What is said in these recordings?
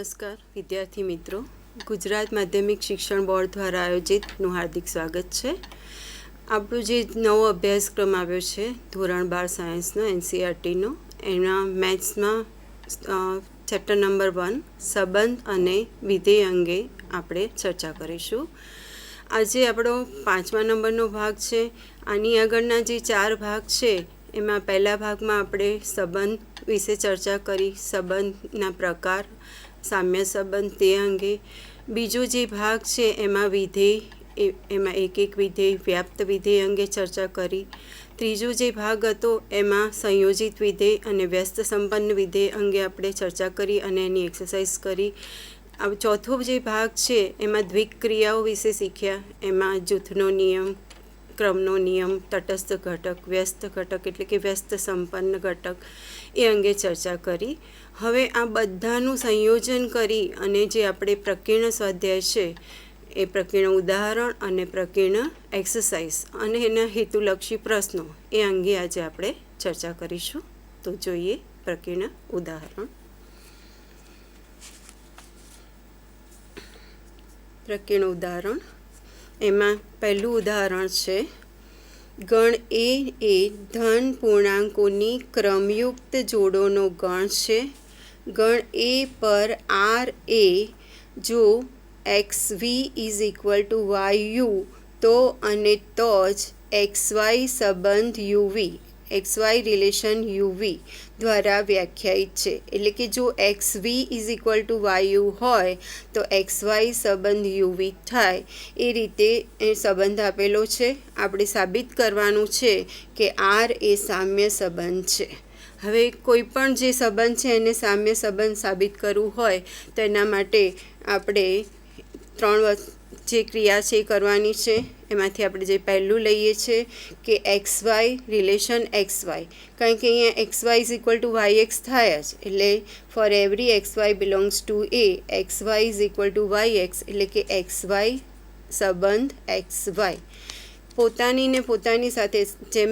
નમસ્કાર વિદ્યાર્થી મિત્રો, ગુજરાત માધ્યમિક શિક્ષણ બોર્ડ દ્વારા આયોજિતનું હાર્દિક સ્વાગત છે. આપણું જે નવો અભ્યાસક્રમ આવ્યો છે ધોરણ 12 સાયન્સનો એનસીઈઆરટીનો, એના મેથ્સમાં ચેપ્ટર નંબર 1 સંબંધ અને વિધેય અંગે આપણે ચર્ચા કરીશું. આજે આપણો 5મા નંબરનો ભાગ છે. આની આગળના જે 4 ભાગ છે એમાં પહેલા ભાગમાં આપણે સંબંધ વિશે ચર્ચા કરી, સંબંધના પ્રકાર, સામ્ય સંબંધ તે અંગે. બીજો જે ભાગ છે એમાં વિધેય, એમાં એક વિધેય, વ્યાપ્ત વિધેય અંગે ચર્ચા કરી. ત્રીજો જે ભાગ હતો એમાં સંયોજિત વિધેય અને વ્યસ્ત સંપન્ન વિધેય અંગે આપણે ચર્ચા કરી અને એની એક્સરસાઇઝ કરી. ચોથો જે ભાગ છે એમાં દ્વિક ક્રિયાઓ વિશે શીખ્યા. એમાં જૂથનો નિયમ, ક્રમનો નિયમ, તટસ્થ ઘટક, વ્યસ્ત ઘટક એટલે કે વ્યસ્ત સંપન્ન ઘટક એ અંગે ચર્ચા કરી. હવે આ બધાનું સંયોજન કરી અને જે આપણે પ્રકીર્ણ સ્વાધ્યાય છે એ પ્રકીર્ણ ઉદાહરણ અને પ્રકીર્ણ એક્સરસાઇઝ અને એના હેતુલક્ષી પ્રશ્નો એ અંગે આજે આપણે ચર્ચા કરીશું. તો જોઈએ પ્રકીર્ણ ઉદાહરણ. પ્રકીર્ણ ઉદાહરણ એમાં પહેલું ઉદાહરણ છે, ગણ એ ધન પૂર્ણાંકોની ક્રમયુક્ત જોડોનો ગણ છે. ગણ એ પર આર એ જો XV = YU તો અને તો જ XY સંબંધ UV, XY રિલેશન UV દ્વારા વ્યાખ્યાયિત છે. એટલે કે જો XV = YU હોય તો XY સંબંધ UV થાય. એ રીતે એ સંબંધ આપેલો છે. આપણે સાબિત કરવાનું છે કે R એ સામ્ય સંબંધ છે. હવે કોઈ પણ જે સંબંધ છે એને સામ્ય સંબંધ સાબિત કરવું હોય તો એના માટે આપણે 3 જે ક્રિયા છે એ કરવાની છે. એમાંથી આપણે જે પહેલું લઈએ છીએ કે XY રિલેશન XY, કારણ કે અહીંયા XY = YX થાય જ, એટલે for every XY belongs to A, XY = YX એટલે કે XY સંબંધ XY. પોતાની ને પોતાની સાથે જેમ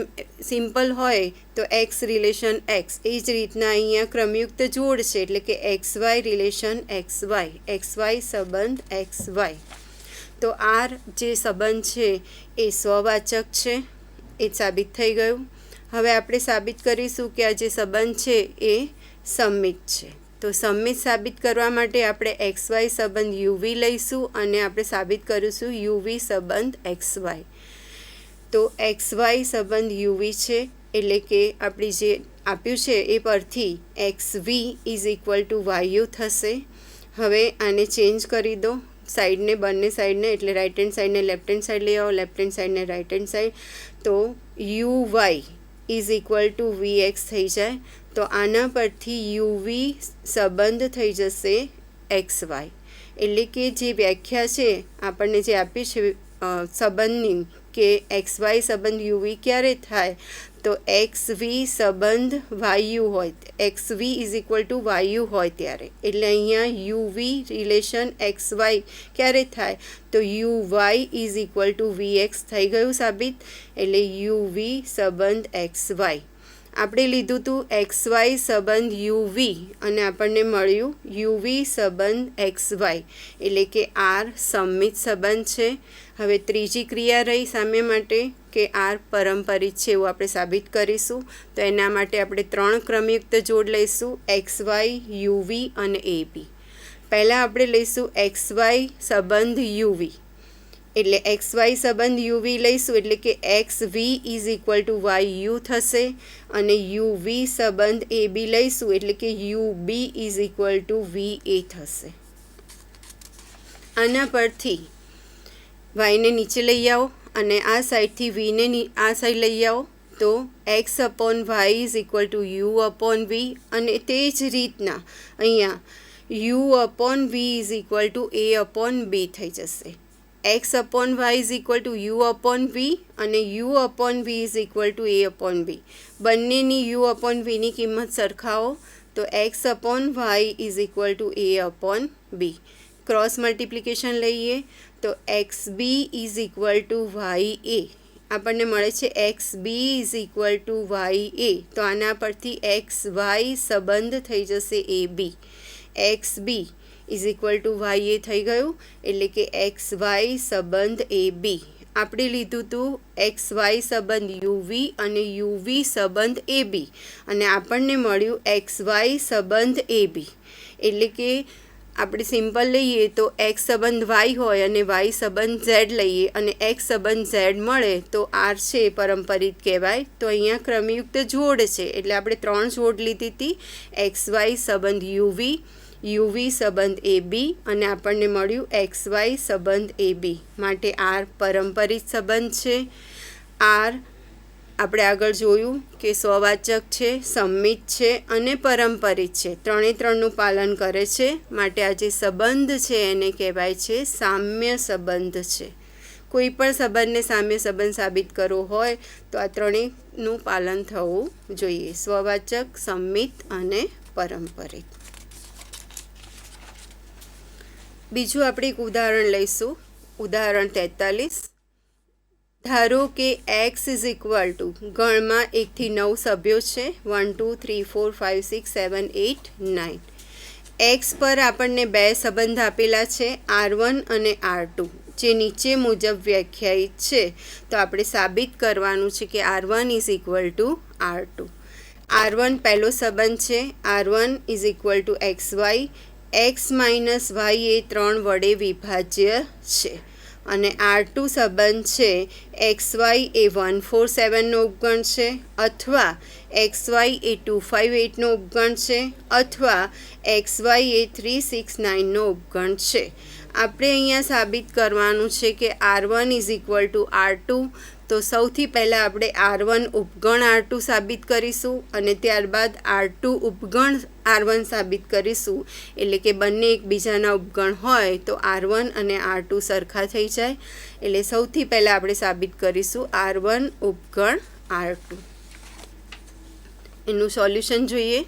સિમ્પલ હોય તો X રિલેશન X, એ જ રીતના અહીંયા ક્રમયુક્ત જોડ છે એટલે કે XY રિલેશન XY, XY સંબંધ XY. તો આર જે સંબંધ છે એ સ્વવાચક છે, એ સાબિત થઈ ગયું. હવે આપણે સાબિત કરીશું કે આ જે સંબંધ છે એ સંમિત છે. તો સંમિત સાબિત કરવા માટે આપણે XY સંબંધ UV લઈશું અને આપણે સાબિત કરીશું UV સંબંધ XY. તો XY સંબંધ UV છે એટલે કે આપણી જે આપ્યું છે એ પરથી XV = YU થશે. હવે આને ચેન્જ કરી દો સાઈડને, બંને સાઈડને, એટલે રાઇટ હેન્ડ સાઈડને લેફ્ટ હેન્ડ સાઈડ લઈ આવો, લેફ્ટ હેન્ડ સાઈડને રાઇટ હેન્ડ સાઈડ. તો UY = VX થઈ જાય. તો આના પરથી UV સંબંધ થઈ જશે XY. એટલે કે જે વ્યાખ્યા છે આપણને જે આપી છે સંબંધની કે XY સંબંધ UV ક્યારે થાય તો XV સંબંધ YU હોય, XV = YU હોય ત્યારે. એટલે અહીંયા UV રિલેશન XY ક્યારે થાય તો UY = VX થઈ ગયું સાબિત. એટલે UV સંબંધ XY. આપણે લીધું હતું XY સંબંધ UV અને આપણને મળ્યું UV સંબંધ XY, એટલે કે R સંમિત સંબંધ છે. હવે ત્રીજી ક્રિયા રહી સામ્ય માટે કે R પરંપરિત છે એવું આપણે સાબિત કરીશું. તો એના માટે આપણે 3 ક્રમયુક્ત જોડ લઈશું, XY, UV અને AB. પહેલાં આપણે લઈશું XY સંબંધ UV, એટલે XY સંબંધ UV લઈશું એટલે કે XV = YU થશે અને UV સંબંધ AB લઈશું એટલે કે UB = VA થશે. આના પરથી વાયને નીચે લઈ આવો અને આ સાઈડથી વીને આ સાઈડ લઈ આવો તો X/Y = UV અને તે જ રીતના અહીંયા U/V = A/B થઈ જશે. X/Y = U/V અને U/V = A/B. બંનેની U/Vની કિંમત સરખાવો તો X/Y = A/B. ક્રોસ મલ્ટિપ્લિકેશન લઈએ તો XB = YA. આપણને મળે છે XB = YA. તો આના પરથી XY સંબંધ થઈ જશે AB. XB is equal to Y એ થઈ ગયું, એટલે કે એક્સ વાય સંબંધ એ બી. આપણે લીધું હતું એક્સ વાય સંબંધ યુવી અને યુવી સંબંધ એ બી, અને આપણને મળ્યું એક્સ વાય સંબંધ એ બી. એટલે કે આપણે સિમ્પલ લઈએ તો એક્સ સંબંધ વાય હોય અને વાય સંબંધ ઝેડ લઈએ અને એક્સ સંબંધ ઝેડ મળે તો આર છે પરંપરિત કહેવાય. તો અહીંયા ક્રમયુક્ત જોડ છે, એટલે આપણે 3 જોડ લીધી હતી, એક્સ વાય સંબંધ યુવી, યુવી સંબંધ એ બી, અને આપણને મળ્યું એક્સ વાય સંબંધ એ બી. માટે આર પરંપરિત સંબંધ છે. આર આપણે આગળ જોયું કે સ્વવાચક છે, સંમિત છે અને પરંપરિત છે, ત્રણે ત્રણનું પાલન કરે છે. માટે આ જે સંબંધ છે એને કહેવાય છે સામ્ય સંબંધ છે. કોઈ પણ સંબંધને સામ્ય સંબંધ સાબિત કરવો હોય તો આ ત્રણેયનું પાલન થવું જોઈએ, સ્વવાચક, સંમિત અને પરંપરિત. બીજું આપણે એક ઉદાહરણ લઈશું, ઉદાહરણ 43. ધારો કે એક્સ ઇઝ ઇક્વલ ટુ ગણમાં 1 થી 9 સભ્યો છે, 1 2 3 4 5 6 7 8 9. એક્સ પર આપણને 2 સંબંધ આપેલા છે, R1 અને R2, જે નીચે મુજબ વ્યાખ્યાયિત છે. તો આપણે સાબિત કરવાનું છે કે R1 is equal two R2. R1 પહેલો સંબંધ છે, R1 is equal to X Y, X minus Y એ 3 વડે વિભાજ્ય છે. અને R2 સંબંધ છે, એક્સ વાય એ 147નો ઉપગણ છે, અથવા એક્સ વાય એ 258નો ઉપગણ છે, અથવા એક્સ વાય એ 369નો ઉપગણ છે. આપણે અહીંયા સાબિત કરવાનું છે કે R1 is equal two R2. તો સૌથી પહેલાં આપણે R1 ઉપગણ R2 સાબિત કરીશું અને ત્યારબાદ R2 ઉપગણ R1 સાબિત કરીશું. એટલે કે બંને એકબીજાના ઉપગણ હોય તો R1 અને R2 સરખા થઈ જાય. એટલે સૌથી પહેલાં આપણે સાબિત કરીશું R1 ઉપગણ R2. એનું સોલ્યુશન જોઈએ.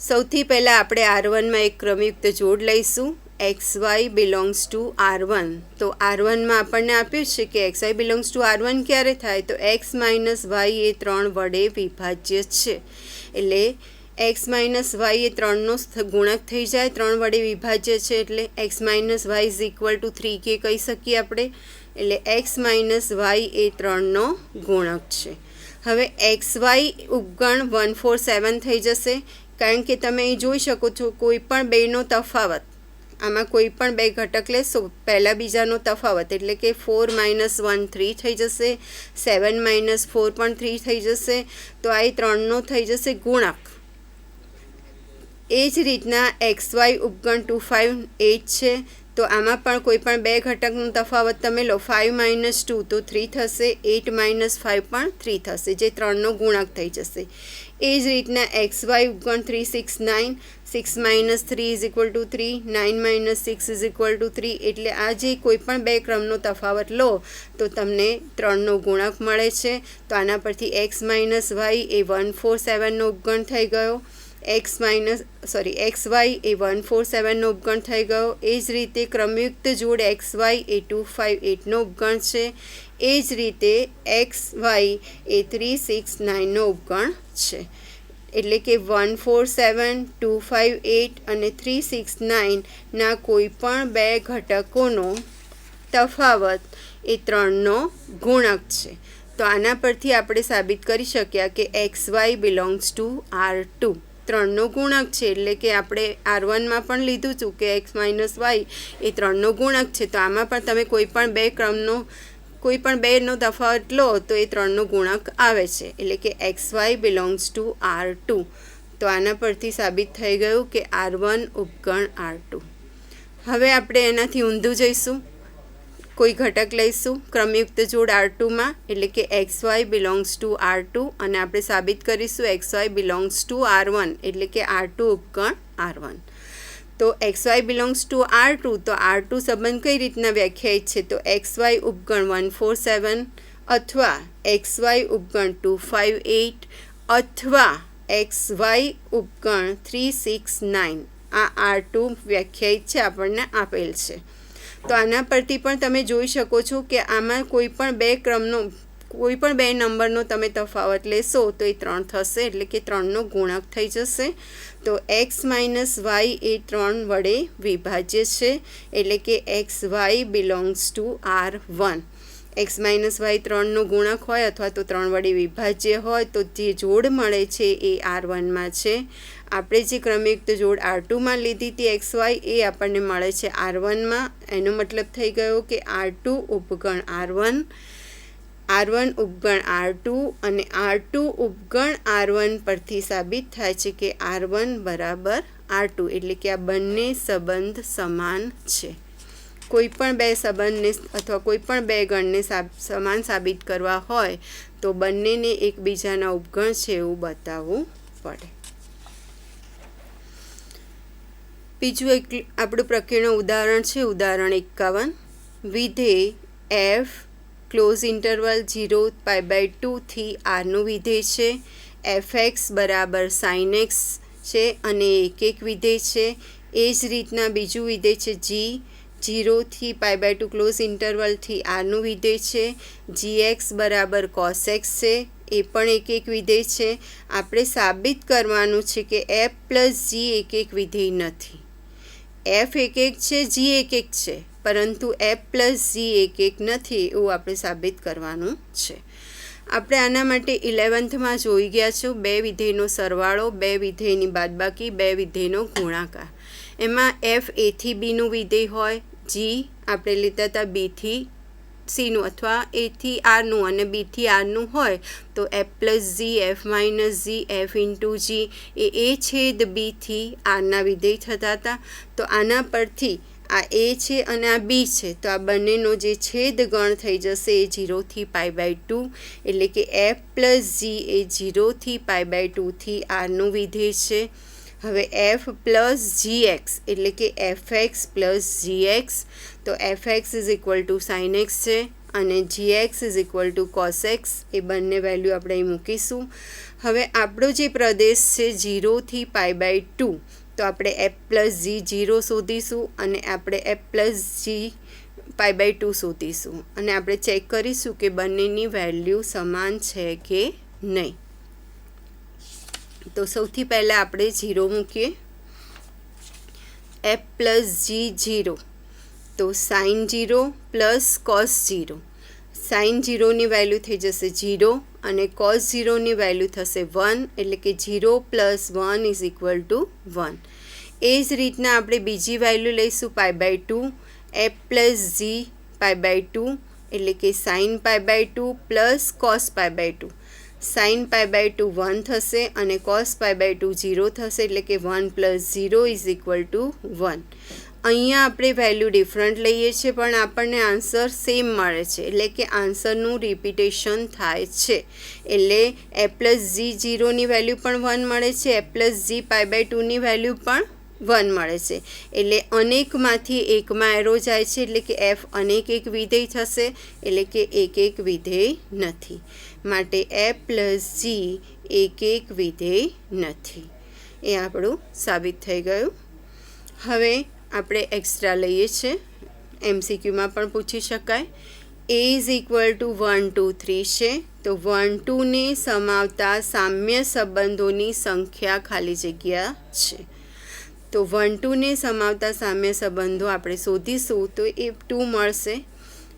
સૌથી પહેલાં આપણે R1માં એક ક્રમયુક્ત જોડ લઈશું, x Y belongs to R1. તો R1માં આપણને આપ્યું છે કે x Y belongs to R1 ક્યારે થાય, તો એક્સ માઇનસ વાય એ 3 વડે વિભાજ્ય છે. એટલે એક્સ માઇનસ વાય એ 3નો ગુણક થઈ જાય, 3 વડે વિભાજ્ય છે, એટલે x minus y is equal to 3k કહી શકીએ આપણે. એટલે એક્સ માઇનસ વાય એ 3નો ગુણક છે. હવે એક્સ વાય ઉપગણ 147 થઈ જશે, કારણ કે તમે અહીં જોઈ શકો છો કોઈ પણ બેનો તફાવત, આમાં કોઈ પણ 2 ઘટક લેશો, પહેલાં બીજાનો તફાવત, એટલે કે 4 - 1 3 થઈ જશે, 7 - 4 પણ 3 થઈ જશે. તો આ 3નો થઈ જશે ગુણક. એ જ રીતના એક્સ વાય ઉપગણ 258 છે, તો આમાં પણ કોઈ પણ 2 ઘટકનો તફાવત તમે લો, 5 - 2 તો 3 થશે, 8 - 5 પણ 3 થશે, જે 3નો ગુણક થઈ જશે. એ જ રીતના એક્સ વાય ઉપગણ 369, 6 - 3 is equal to 3, 9 - 6 is equal to 3. એટલે આ જે કોઈ પણ 2 ક્રમનો તફાવત લો તો તમને 3નો ગુણક મળે છે. તો આના પરથી એક્સ માઇનસ વાય એ 147નો ઉપગણ થઈ ગયો, એક્સ વાય એ 147નો ઉપગણ થઈ ગયો. એ જ રીતે ક્રમયુક્ત જોડ એક્સ વાય એ 258નો ઉપગણ છે. એ જ રીતે એક્સ વાય એ 369નો ઉપગણ છે. એટલે કે 147, 258 અને 369ના કોઈ પણ 2 ઘટકોનો તફાવત એ 3નો ગુણક છે. તો આના પરથી આપણે સાબિત કરી શક્યા કે x Y belongs to R2. 3નો ગુણક છે, એટલે કે આપણે R1માં પણ લીધું હતું કે એક્સ માઇનસ વાય એ 3નો ગુણક છે. તો આમાં પણ તમે કોઈ પણ 2નો તફાવત લો તો એ 3નો ગુણક આવે છે, એટલે કે x Y belongs to R2. તો આના પરથી સાબિત થઈ ગયું કે R1 ઉપગણ R2. હવે આપણે એનાથી ઊંધું જઈશું, કોઈ ઘટક લઈશું ક્રમયુક્ત જોડ R2માં, એટલે કે x Y belongs to R2, અને આપણે સાબિત કરીશું x Y belongs to R1, એટલે કે R2 ઉપગણ R1. તો x Y belongs to R2, તો R2 સંબંધ કઈ રીતના વ્યાખ્યાયિત છે, તો એક્સ વાય ઉપગણ 147 અથવા એક્સ વાય ઉપગણ 258 અથવા એક્સ વાય ઉપગણ 369. આ R2 વ્યાખ્યાયિત છે, આપણને આપેલ છે. તો આના પરથી પણ તમે જોઈ શકો છો કે આમાં કોઈ પણ 2 ક્રમનો કોઈ પણ બે નંબરનો તમે તફાવત લેશો તો એ 3 થશે, એટલે કે 3નો ગુણક થઈ જશે. તો x માઇનસ વાય એ 3 વડે વિભાજ્ય છે, એટલે કે x Y belongs to R1. X minus Y 3નો ગુણક હોય અથવા તો 3 વડે વિભાજ્ય હોય તો જે જોડ મળે છે એ R1માં છે. આપણે જે ક્રમયુક્ત જોડ R2માં લીધી હતી એક્સ વાય એ આપણને મળે છે R1માં. એનો મતલબ થઈ ગયો કે R2 ઉપગણ R1, R1 ઉપગણ R2 અને R2 ઉપગણ R1 પરથી સાબિત થાય છે કે R1 બરાબર R2, એટલે કે આ બંને સંબંધ સમાન છે. કોઈ પણ બે સંબંધને અથવા કોઈ પણ બે ગણને સમાન સાબિત કરવા હોય તો બંનેને એકબીજાના ઉપગણ છે એવું બતાવવું પડે. બીજું એક આપણું પ્રકીર્ણ ઉદાહરણ છે, ઉદાહરણ 51. વિધેય f ક્લોઝ ઇન્ટરવલ 0π/2 થી આરનું વિધેય છે. fx બરાબર sin x છે અને એક વિધેય છે. એ જ રીતના બીજું વિધેય છે g, 0 થી π/2 ક્લોઝ ઇન્ટરવલથી આરનું વિધેય છે. gx બરાબર cos x છે, એ પણ એક વિધેય છે. આપણે સાબિત કરવાનું છે કે f પ્લસ g એક વિધેય નથી. f એક છે, g એક છે, પરંતુ f પ્લસ g એક નથી એવું આપણે સાબિત કરવાનું છે. આપણે આના માટે 11thમાં જોઈ ગયા છો, બે વિધેયનો સરવાળો, બે વિધેયની બાદબાકી, બે વિધેયનો ગુણાકાર. એમાં f a થી bનું વિધેય હોય, g આપણે લીધા હતા b થી cનું અથવા a થી rનું અને b થી rનું હોય તો f plus g, f minus g, f into g A a છેદ b થી rના વિધેય થતા હતા. તો આના પરથી આ a છે અને આ b છે, તો આ બંનેનો જે છેદ ગણ થઈ જશે એ 0 થી π/2, એટલે કે f પ્લસ g એ 0 થી π/2 થી rનું વિધેય છે. હવે f પ્લસ gx એટલે કે fx પ્લસ gx, તો fx is equal two sin x છે અને gx is equal two cos x, એ બંને વેલ્યુ આપણે અહીં મૂકીશું. હવે આપણો જે પ્રદેશ છે 0 થી π/2, તો આપણે f પ્લસ g 0 શોધીશું અને આપણે f પ્લસ g π/2 શોધીશું અને આપણે ચેક કરીશું કે બંનેની વેલ્યુ સમાન છે કે નહીં. તો સૌથી પહેલાં આપણે 0 મૂકીએ. f પ્લસ g 0, તો sin 0 પ્લસ cos 0. sin 0ની વેલ્યુ થઈ જશે 0 અને cos 0ની વેલ્યુ થશે 1, એટલે કે 0 પ્લસ 1 ઇઝ ઇક્વલ ટુ 1. એ જ રીતના આપણે બીજી વેલ્યુ લઈશું π/2, f પ્લસ g π/2 એટલે કે sin π/2 પ્લસ cos π/2. sin π/2 1 થશે અને cos π/2 0 થશે, એટલે કે 1 પ્લસ 0 ઇઝ ઇક્વલ ટુ 1. અહીંયા આપણે વેલ્યુ ડિફરન્ટ લઈએ છીએ પણ આપણને આન્સર સેમ મળે છે, એટલે કે આન્સરનું રિપીટેશન થાય છે. એટલે f પ્લસ g 0ની વેલ્યુ પણ 1 મળે છે, f પ્લસ g π/2ની વેલ્યુ પણ 1 મળે છે. એટલે અનેકમાંથી એકમાં એરો જાય છે, એટલે કે f અનેક એક વિધેય થશે, એટલે કે એક વિધેય નથી. માટે f પ્લસ g એક વિધેય નથી. એ આપણું સાબિત થઈ ગયું. હવે આપણે એક્સ્ટ્રા લઈએ છીએ, MCQમાં પણ પૂછી શકાય. a ઇઝ ઇક્વલ ટુ 1 2 3 છે, તો 1 2ને સમાવતા સામ્ય સંબંધોની સંખ્યા ખાલી જગ્યા છે. તો 1 2ને સમાવતા સામ્ય સંબંધો આપણે શોધીશું તો એ 2 મળશે.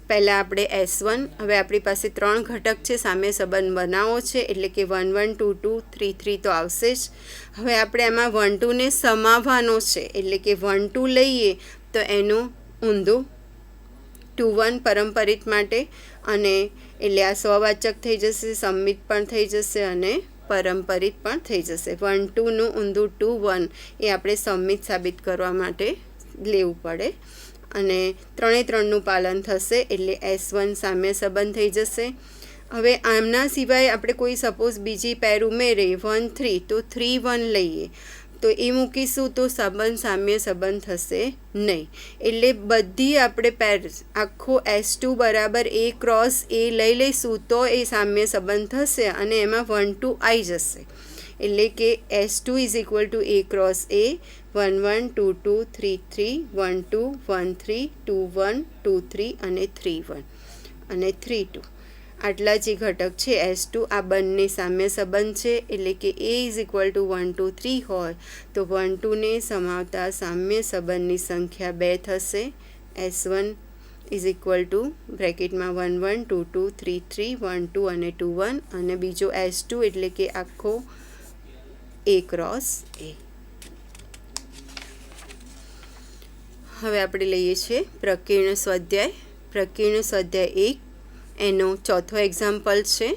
પહેલાં આપણે S1, હવે આપણી પાસે 3 ઘટક છે, સામ્ય સંબંધ બનાવવો છે, એટલે કે 1 1 2 2 3 3 તો આવશે જ. હવે આપણે એમાં 1 2ને સમાવવાનો છે, એટલે કે 1 2 લઈએ તો એનું ઊંધું 2 1 પરંપરિત માટે, અને એટલે આ સ્વવાચક થઈ જશે, સંમિત પણ થઈ જશે અને પરંપરિત પણ થઈ જશે. 1 2નું ઊંધું 2 1 એ આપણે સંમિત સાબિત કરવા માટે લેવું પડે અને 3 3નું પાલન થશે, એટલે S1 સામ્ય સંબંધ થઈ જશે. હવે આમના સિવાય આપણે કોઈ સપોઝ બીજી પેર ઉમેરીએ 1 3, તો 3 1 લઈએ તો એ મૂકીશું તો સંબંધ સામ્ય સંબંધ થશે નહીં. એટલે બધી આપણે પેર આખો S2 બરાબર A ક્રોસ A લઈ લઈશું તો એ સામ્ય સંબંધ થશે અને એમાં 1 2 આવી જશે. એટલે કે S2 is equal two A cross A, 1 1 2 2 3 3 1 2 1 3 2 1 2 3 અને 3 1 અને 3 2. આટલા જે ઘટક છે S2 આ બંને સામ્ય સંબંધ છે, એટલે કે A = 1 2 3 હોય તો 1 2 ને સમાવતા સામ્ય સંબંધની સંખ્યા 2 થશે. S1 = બ્રેકેટમાં 1 1 2 2 3 3 1 2 અને 2 1 અને બીજો S2 એટલે કે આખો A × A. હવે આપણે લઈએ છીએ પ્રકીર્ણ સ્વાધ્યાય. પ્રકીર્ણ સ્વાધ્યાય 1 એનો ચોથો એક્ઝામ્પલ છે.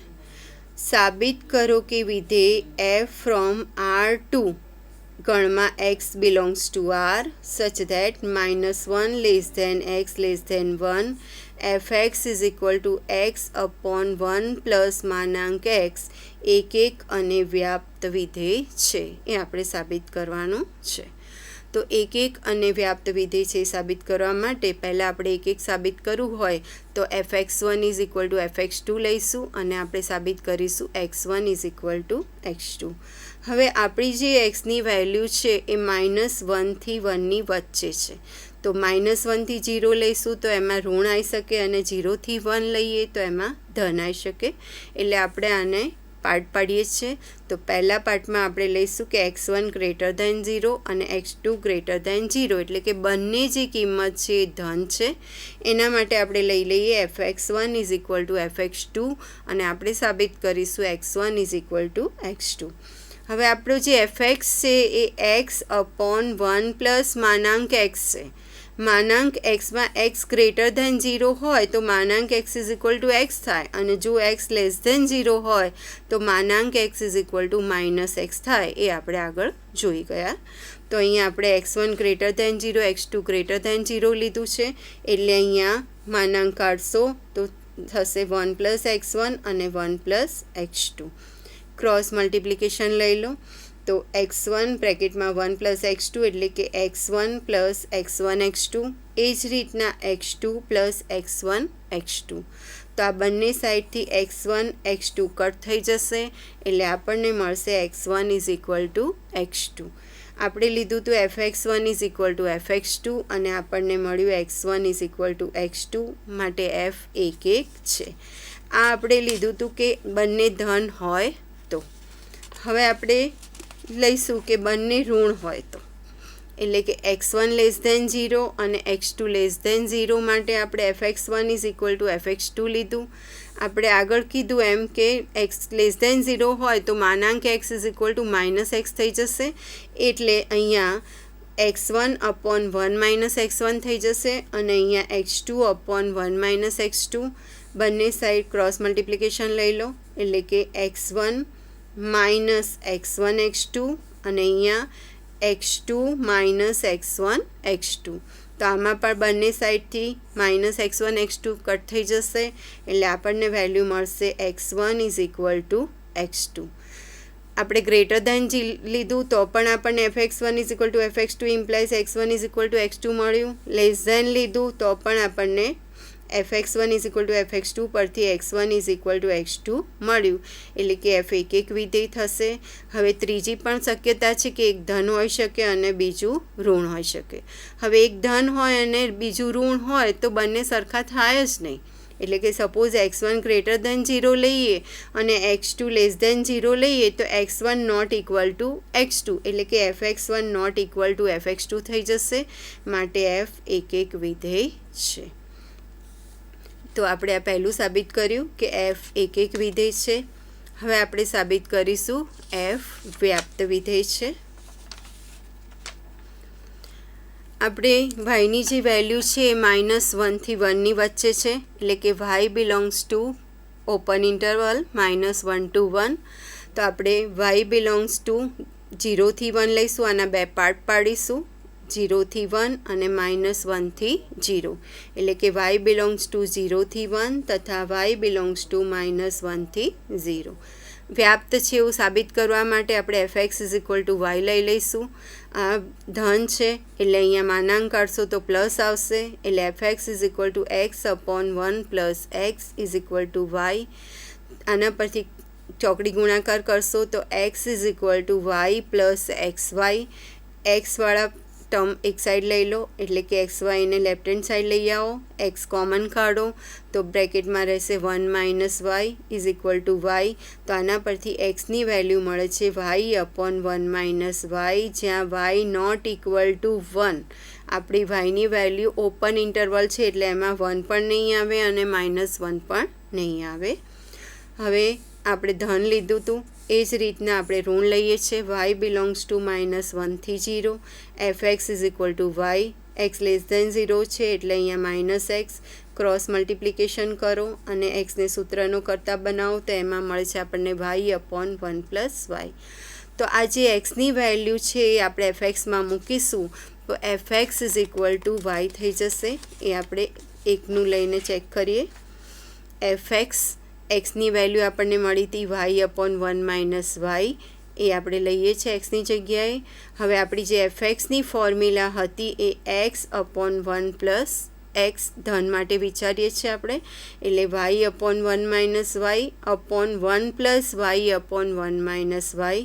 સાબિત કરો કે વિધેય f from R2 ગણમાં x belongs to R such that -1 x <1 fx = x/1 plus માનાંક x એક અને વ્યાપ્ત વિધેય છે. એ આપણે સાબિત કરવાનું છે. તો એક અને વ્યાપ્ત વિધેય છે સાબિત કરવા માટે પહેલાં આપણે એક સાબિત કરવું હોય તો fx1 = fx2 લઈશું અને આપણે સાબિત કરીશું x1 = x2. હવે આપણી જે xની વેલ્યુ છે એ -1 થી 1ની વચ્ચે છે. તો -1 થી 0 લઈશું તો એમાં ઋણ આવી શકે અને 0 થી 1 લઈએ તો એમાં ધન આવી શકે. એટલે આપણે આને પાર્ટ પાડીએ છીએ. તો પહેલા પાર્ટમાં આપણે લઈશું કે x1 > 0 અને x2 > 0 એટલે કે બંને જે કિંમત છે એ ધન છે. એના માટે આપણે લઈ લઈએ fx1 = fx2 અને આપણે સાબિત કરીશું x1 = x2. હવે આપણો જે fx છે એ x/1 પ્લસ માનાંક x છે. માનાંક xમાં x > 0 હોય તો માનાંક x = x થાય અને જો x < 0 હોય તો માનાંક x = -x થાય. એ આપણે આગળ જોઈ ગયા. તો અહીંયા આપણે x1 > 0 x2 > 0 લીધું છે એટલે અહીંયા માનાંક કાઢશો તો થશે 1 + x1 અને 1 + x2. ક્રોસ મલ્ટિપ્લિકેશન લઈ લો તો x1 બ્રેકેટમાં 1 + x2 એટલે કે x1 + x1 x2. એ જ રીતના x2 + x1 x2. તો આ બંને સાઈડથી x1 x2 કટ થઈ જશે એટલે આપણને મળશે x1 = x2. આપણે લીધું હતું fx1 = fx2 અને આપણને મળ્યું x1 = x2 માટે f 1 1 છે. આ આપણે લીધું હતું કે બંને ધન હોય તો. હવે આપણે લઈશું કે બંને ઋણ હોય તો, એટલે કે x1 < 0 અને x2 < 0 માટે આપણે fx1 = fx2 લીધું. આપણે આગળ કીધું એમ કે x < 0 હોય તો માનાંક x = -x થઈ જશે એટલે અહીંયા x1/1 - x1 થઈ જશે અને અહીંયા x2/1 - x2. બંને સાઈડ ક્રોસ મલ્ટિપ્લિકેશન લઈ લો એટલે કે x1 - x1 x2 અને અહીંયા x2 - x1 x2. તો આમાં પણ બંને સાઈડથી -x1 x2 કટ થઈ જશે એટલે આપણને વેલ્યુ મળશે x1 = x2. આપણે > લીધું તો પણ આપણને fx1 = fx2 = x1 = x2 મળ્યું. < લીધું તો પણ આપણને fx1 = fx2 પરથી x1 = x2 મળ્યું એટલે કે f 1 1 વિધેય થશે. હવે ત્રીજી પણ શક્યતા છે કે એક ધન હોઈ શકે અને બીજું ઋણ હોઈ શકે. હવે એક ધન હોય અને બીજું ઋણ હોય તો બંને સરખા થાય જ નહીં. એટલે કે સપોઝ x1 > 0 લઈએ અને x2 < 0 લઈએ તો x1 ≠ x2 એટલે કે fx1 ≠ fx2 થઈ જશે માટે f 1 1 વિધેય છે. તો આપણે આ પહેલું સાબિત કર્યું કે f 1 1 વિધેય છે. હવે આપણે સાબિત કરીશું f વ્યાપ્ત વિધેય છે. આપણે yની જે વેલ્યુ છે એ -1 થી 1ની વચ્ચે છે એટલે કે y belongs to open interval -1 to 1. તો આપણે y belongs to 0 થી 1 લઈશું. આના બે પાર્ટ પાડીશું 0 થી 1 અને -1 થી 0 એટલે કે y belongs to 0 થી 1 તથા y belongs to -1 થી 0. વ્યાપ્ત છે એવું સાબિત કરવા માટે આપણે fx = y લઈ લઈશું. આ ધન છે એટલે અહીંયા માનાંક કાઢશો તો પ્લસ આવશે એટલે fx = x/1 + x = y. આના પરથી ચોકડી ગુણાકાર કરશો તો x = y + xy. xવાળા ટર્મ એક સાઈડ લઈ લો, એટલે કે એક્સ વાયને લેફ્ટ હેન્ડ સાઈડ લઈ આવો, એક્સ કોમન કાઢો તો બ્રેકેટમાં રહેશે 1 minus y is equal to y. તો આના પરથી એક્સની વેલ્યુ મળે છે વાય અપોન 1 માઇનસ વાય, જ્યાં વાય નોટ ઇક્વલ ટુ 1. આપણી વાયની વેલ્યુ ઓપન ઇન્ટરવલ છે એટલે એમાં 1 પણ નહીં આવે અને -1 પણ નહીં આવે. હવે આપણે ધન લીધું હતું એ જ રીતના આપણે ઋણ લઈએ છીએ. વાય બિલોંગ્સ ટુ -1 થી 0, f x is equal to y, x less than 0 છે એટલે અહીંયા -x, ક્રોસ મલ્ટિપ્લિકેશન કરો અને એક્સને સૂત્રનો કરતા બનાવો તો એમાં મળે છે આપણને વાય અપોન 1 પ્લસ વાય. તો આ જે એક્સની વેલ્યુ છે એ આપણે એફ એક્સમાં મૂકીશું તો f x is equal to y થઈ જશે. એ આપણે એકનું લઈને ચેક કરીએ. એફ એક્સની વેલ્યુ આપણને મળી હતી વાય અપોન 1 માઇનસ વાય, એ આપણે લઈએ છીએ એક્સની જગ્યાએ. હવે આપણી જે એફ એક્સની ફોર્મ્યુલા હતી એ એક્સ અપોન 1 પ્લસ એક્સ ધન માટે વિચારીએ છીએ આપણે, એટલે y upon 1 minus y upon 1 plus y upon 1 minus y.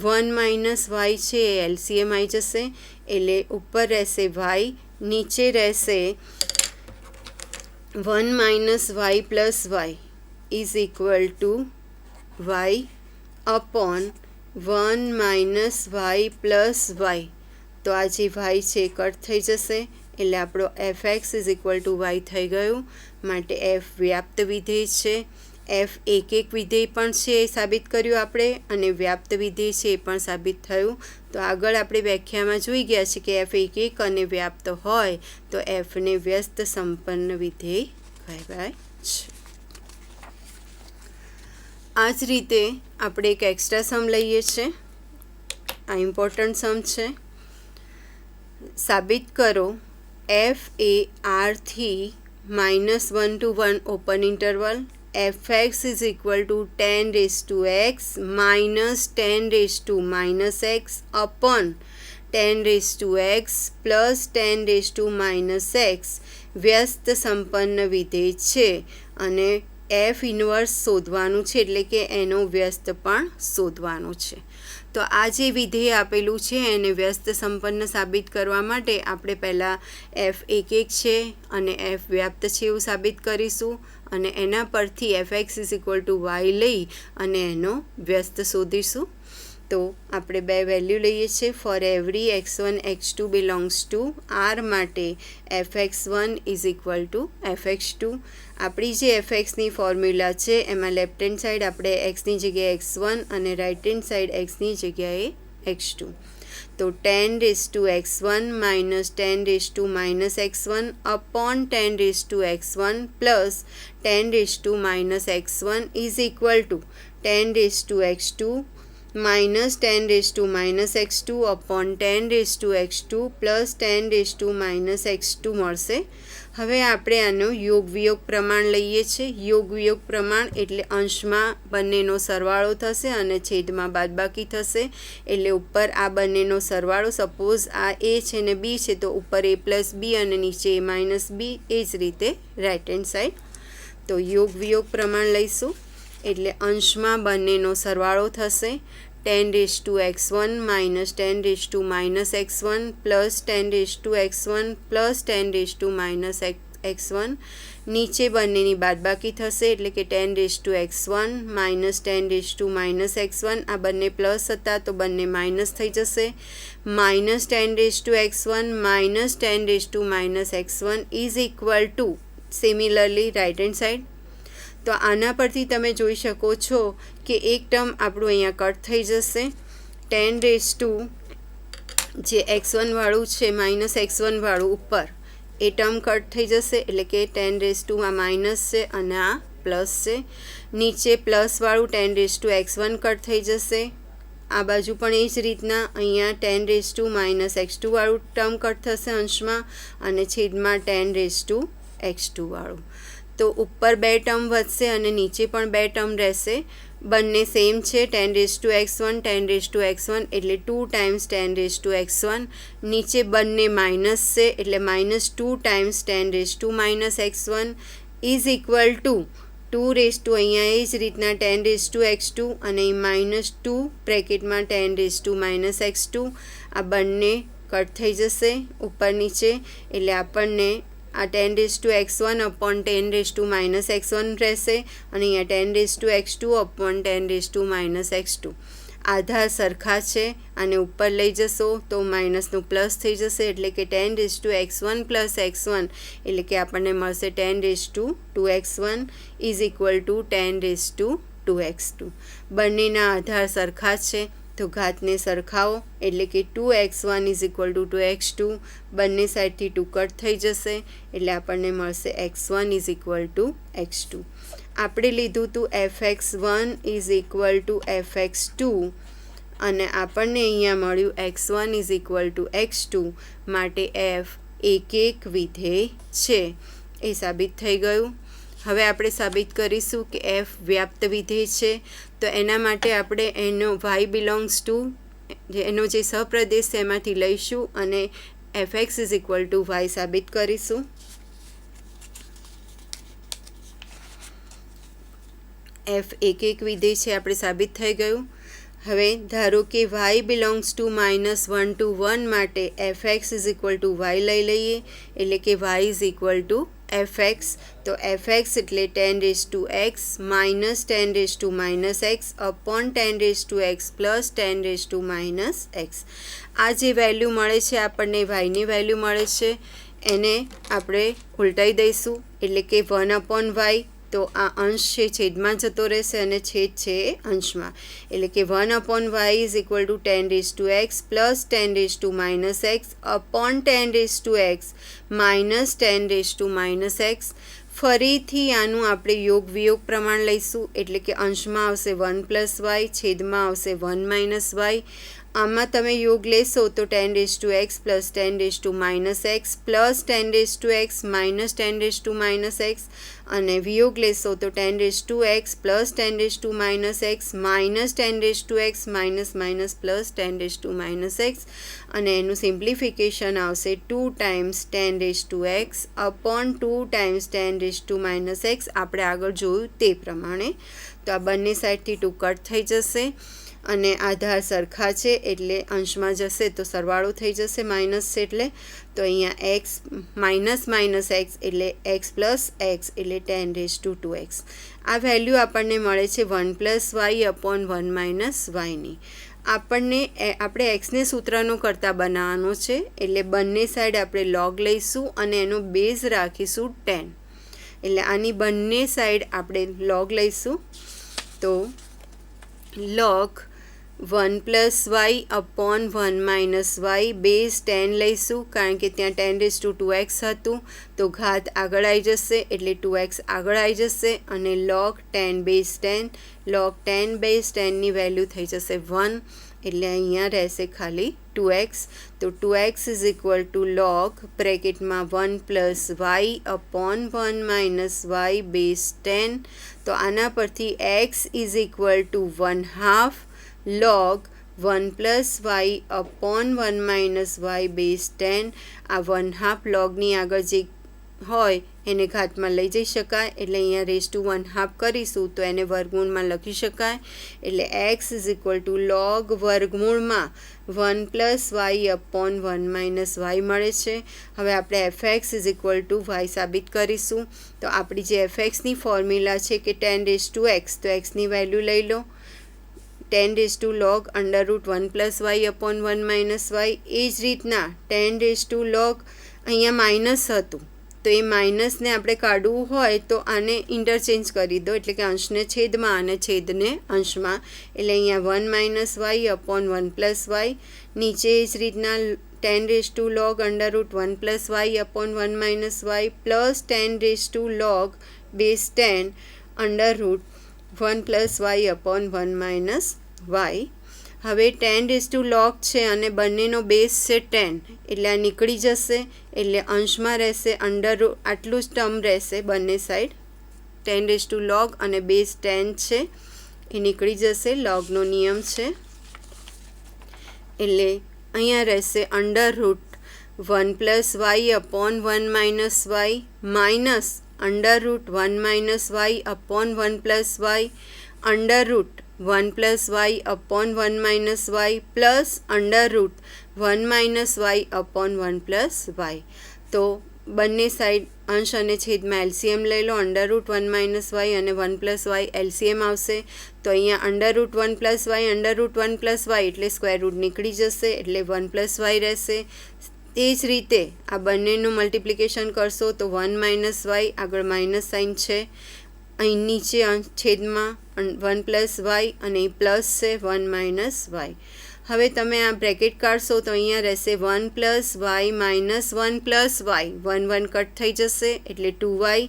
1 minus y છે એ એલસીએમ આવી જશે એટલે ઉપર રહેશે વાય, નીચે રહેશે 1 minus y plus y is equal to y upon 1 minus y plus y. તો આ જે વાય છે કટ થઈ જશે એટલે આપણો f x is equal to y થઈ ગયું. માટે એફ વ્યાપ્ત વિધેય છે. એફ એક વિધેય પણ છે એ સાબિત કર્યું આપણે, અને વ્યાપ્ત વિધેય છે એ પણ સાબિત થયું. તો આગળ આપણે વ્યાખ્યામાં જોઈ ગયા છે કે એફ એક અને વ્યાપ્ત હોય તો એફને વ્યસ્ત સંપન્ન વિધેય કહેવાય છે. આ જ રીતે આપણે એક એક્સ્ટ્રા સમ લઈએ છીએ. આ ઇમ્પોર્ટન્ટ સમ છે. સાબિત કરો એફ એ આરથી -1 to 1 open interval F x is equal to 10⁻x minus 10⁻x upon 10⁻x plus 10⁻x વ્યસ્ત સંપન્ન વિધેય છે અને એફ ઇન્વર્સ શોધવાનું છે, એટલે કે એનો વ્યસ્ત પણ શોધવાનું છે. તો આ જે વિધેય આપેલું છે એને વ્યસ્ત સંપન્ન સાબિત કરવા માટે આપણે પહેલાં એફ એક છે અને એફ વ્યાપ્ત છે એવું સાબિત કરીશું, અને એના પરથી f x is equal to y લઈ અને એનો વ્યસ્ત શોધીશું. તો આપણે બે વેલ્યુ લઈએ છીએ. For every x1 x2 belongs to R માટે F X 1 is equal to F X 2. આપણી જે એફ એક્સની ફોર્મ્યુલા છે એમાં લેફ્ટ હેન્ડ સાઈડ આપણે એક્સની જગ્યાએ x1 અને રાઇટ હેન્ડ સાઈડ એક્સની જગ્યાએ x2. તો 10⁻x1 minus 10⁻x1 upon 10⁻x1 plus 10⁻x1 is equal two 10⁻x2 minus 10⁻x2 upon 10⁻x2 plus 10⁻x2 મળશે. હવે આપણે આનો યોગ વિયોગ પ્રમાણ લઈએ છીએ. યોગ વિયોગ પ્રમાણ એટલે અંશમાં બંનેનો સરવાળો થશે અને છેદમાં બાદબાકી થશે, એટલે ઉપર આ બંનેનો સરવાળો, સપોઝ આ એ છે ને બી છે તો ઉપર a પ્લસ બી અને નીચે a માઇનસ બી, એ જ રીતે રાઇટ હેન્ડ સાઈડ. તો યોગ વિયોગ પ્રમાણ લઈશું એટલે અંશમાં બંનેનો સરવાળો થશે. 10⁻x1 minus 10⁻x1 plus 10⁻x1 plus 10⁻x1 નીચે બંનેની બાદબાકી થશે એટલે કે 10⁻x1 માઇનસ 10⁻x1 આ બંને પ્લસ હતા તો બંને માઇનસ થઈ જશે. Minus 10⁻x1 minus 10⁻x1 is equal to similarly right hand side. તો આના પરથી તમે જોઈ શકો છો કે એક ટર્મ આપણું અહીંયા કટ થઈ જશે. 10 જે x1 વાળું છે માઇનસ x1 વાળું ઉપર એ ટર્મ કટ થઈ જશે એટલે કે 10 માં માઇનસ છે અને આ પ્લસ છે. નીચે પ્લસવાળું 10⁻x1 કટ થઈ જશે. આ બાજુ પણ એ જ રીતના અહીંયા 10⁻−x2 વાળું ટર્મ કટ થશે અંશમાં અને છેદમાં 10⁻x2 વાળું. તો ઉપર બે ટર્મ વધશે અને નીચે પણ બે ટર્મ રહેશે. બંને સેમ છે 10⁻x1 10⁻x1 એટલે 2 ટાઈમ્સ 10⁻x1. નીચે બંને માઇનસ છે એટલે -2 times 10⁻−x1 is equal to 2 અહીંયા એ જ રીતના 10⁻x2 અને -2 બ્રેકેટમાં 10⁻−x2. આ બંને કટ થઈ જશે ઉપર નીચે, એટલે આપણને આ 10^x1/10^-x1 રહેશે અને અહીંયા 10^x2/10^-x2 આધાર સરખા છે, આને ઉપર લઈ જશો તો માઇનસનું પ્લસ થઈ જશે, એટલે કે 10^x1 + x1 એટલે કે આપણને મળશે 10^2x1 = 10^2x2. બંનેના આધાર સરખા છે તો ઘાતને સરખાવો, એટલે કે 2x1 = 2x2, બંને સાઈડથી 2 કટ થઈ જશે એટલે આપણને મળશે x1 = x2. આપણે લીધું હતું fx1 = fx2 અને આપણને અહીંયા મળ્યું x1 = x2, માટે f એક વિધેય છે એ સાબિત થઈ ગયું. હવે આપણે સાબિત કરીશું કે f વ્યાપ્ત વિધેય છે, તો એના માટે આપણે એનો y બિલોંગ્સ ટુ એનો જે સહપ્રદેશ છે એમાંથી લઈશું અને fx = y સાબિત કરીશું. f એક વિધેય છે આપણે સાબિત થઈ ગયું. હવે ધારો કે y બિલોંગ્સ ટુ -1 to 1 માટે fx = y લઈ લઈએ, એટલે કે y = fx. તો fx એટલે 10^x -10^-x upon 10^x plus 10^-x. આ જે વેલ્યુ મળે છે આપણને yની વેલ્યુ મળે છે એને આપણે ઉલટાઈ દઈશું, એટલે કે 1/y. તો આ અંશ છે છેદમાં જતો રહેશે અને છેદ છે અંશમાં, એટલે કે 1/y = 10^x plus 10^-x upon 10^x minus 10^-x. ફરીથી આનું આપણે યોગ વિયોગ પ્રમાણ લઈશું, એટલે કે અંશમાં આવશે 1 + y, છેદમાં આવશે 1 - y. આમાં તમે યોગ લેશો તો 10^x plus 10^-x plus 10^x minus 10^-x અને વિયોગ લેશો તો 10^x plus 10^-x minus 10^x minus plus 10^-x અને એનું સિમ્પ્લિફિકેશન આવશે 2 times 10^x upon 2 times 10^-x. આપણે આગળ જોયું તે પ્રમાણે. તો આ બંને સાઈડથી 2 કટ થઈ જશે અને આધાર સરખા છે એટલે અંશમાં જશે તો સરવાળો થઈ જશે માઇનસ છે એટલે. તો અહીંયા x -x એટલે x plus x એટલે 10^2x. આ વેલ્યુ આપણને મળે છે 1 + y upon 1 - yની. આપણે એક્સને સૂત્રનો કરતાં બનાવવાનો છે, એટલે બંને સાઈડ આપણે log લઈશું અને એનો બેઝ રાખીશું 10. એટલે આની બંને સાઈડ આપણે log લઈશું, તો log 1 + y upon 1 - y base 10 લઈશું, કારણ કે ત્યાં 10^2x હતું તો ઘાત આગળ આવી જશે એટલે 2x આગળ આવી જશે અને log 10 બેઝ 10 log 10 બેઝ 10ની વેલ્યુ થઈ જશે 1, એટલે અહીંયા રહેશે ખાલી 2x. તો 2x = log બ્રેકેટમાં 1 + y upon 1 - y base 10. તો આના પરથી x = 1/2 log 1 + y upon 1 - y base 10. આ 1/2 logની આગળ જે હોય એને ઘાતમાં લઈ જઈ શકાય, એટલે અહીંયા (1/2) કરીશું તો એને વર્ગમૂળમાં લખી શકાય, એટલે x = log વર્ગમૂળમાં 1 + y upon 1 - y મળે છે. હવે આપણે fx = y સાબિત કરીશું. તો આપણી જે fxની ફોર્મ્યુલા છે કે 10^x, તો xની વેલ્યુ લઈ લો 10^log √1 + y upon 1 - y. એ જ રીતના 10^log અહીંયા માઇનસ હતું તો એ માઇનસને આપણે કાઢવું હોય તો આને ઇન્ટરચેન્જ કરી દો, એટલે કે અંશને છેદમાં અને છેદને અંશમાં, એટલે અહીંયા 1 - y upon 1 + y. નીચે એ જ રીતના 10^log √1 + y upon 1 - y plus 10^log base 10 √1 + y upon 1 - y. હવે 10^log છે અને બંનેનો બેઝ છે 10, એટલે આ નીકળી જશે, એટલે અંશમાં રહેશે આટલું જ ટર્મ રહેશે બંને સાઈડ. 10^log અને બેઝ 10 છે એ નીકળી જશે, લોગનો નિયમ છે, એટલે અહીંયા રહેશે √1 + y upon 1 - y minus √1 - y upon 1 + y √1 + y upon 1 - y plus 1 minus y upon 1 plus y. તો બંને સાઈડ અંશ અને છેદમાં એલસીએમ લઈ લો. √1 માઇનસ વાય અને 1 પ્લસ વાય એલસીએમ આવશે. તો અહીંયા √1 પ્લસ વાય √1 પ્લસ વાય એટલે સ્ક્વેર રૂટ નીકળી જશે, એટલે 1 પ્લસ વાય રહેશે. તે જ રીતે આ બંનેનું મલ્ટિપ્લિકેશન કરશો તો 1 માઇનસ વાય, આગળ માઇનસ સાઇન છે, અહીં નીચે છેદમાં 1 પ્લસ વાય અને પ્લસ છે 1 માઇનસ વાય. હવે તમે આ બ્રેકેટ કાઢશો તો અહીંયા રહેશે 1 plus y minus 1 plus y, 1 1 cut થઈ જશે એટલે 2y.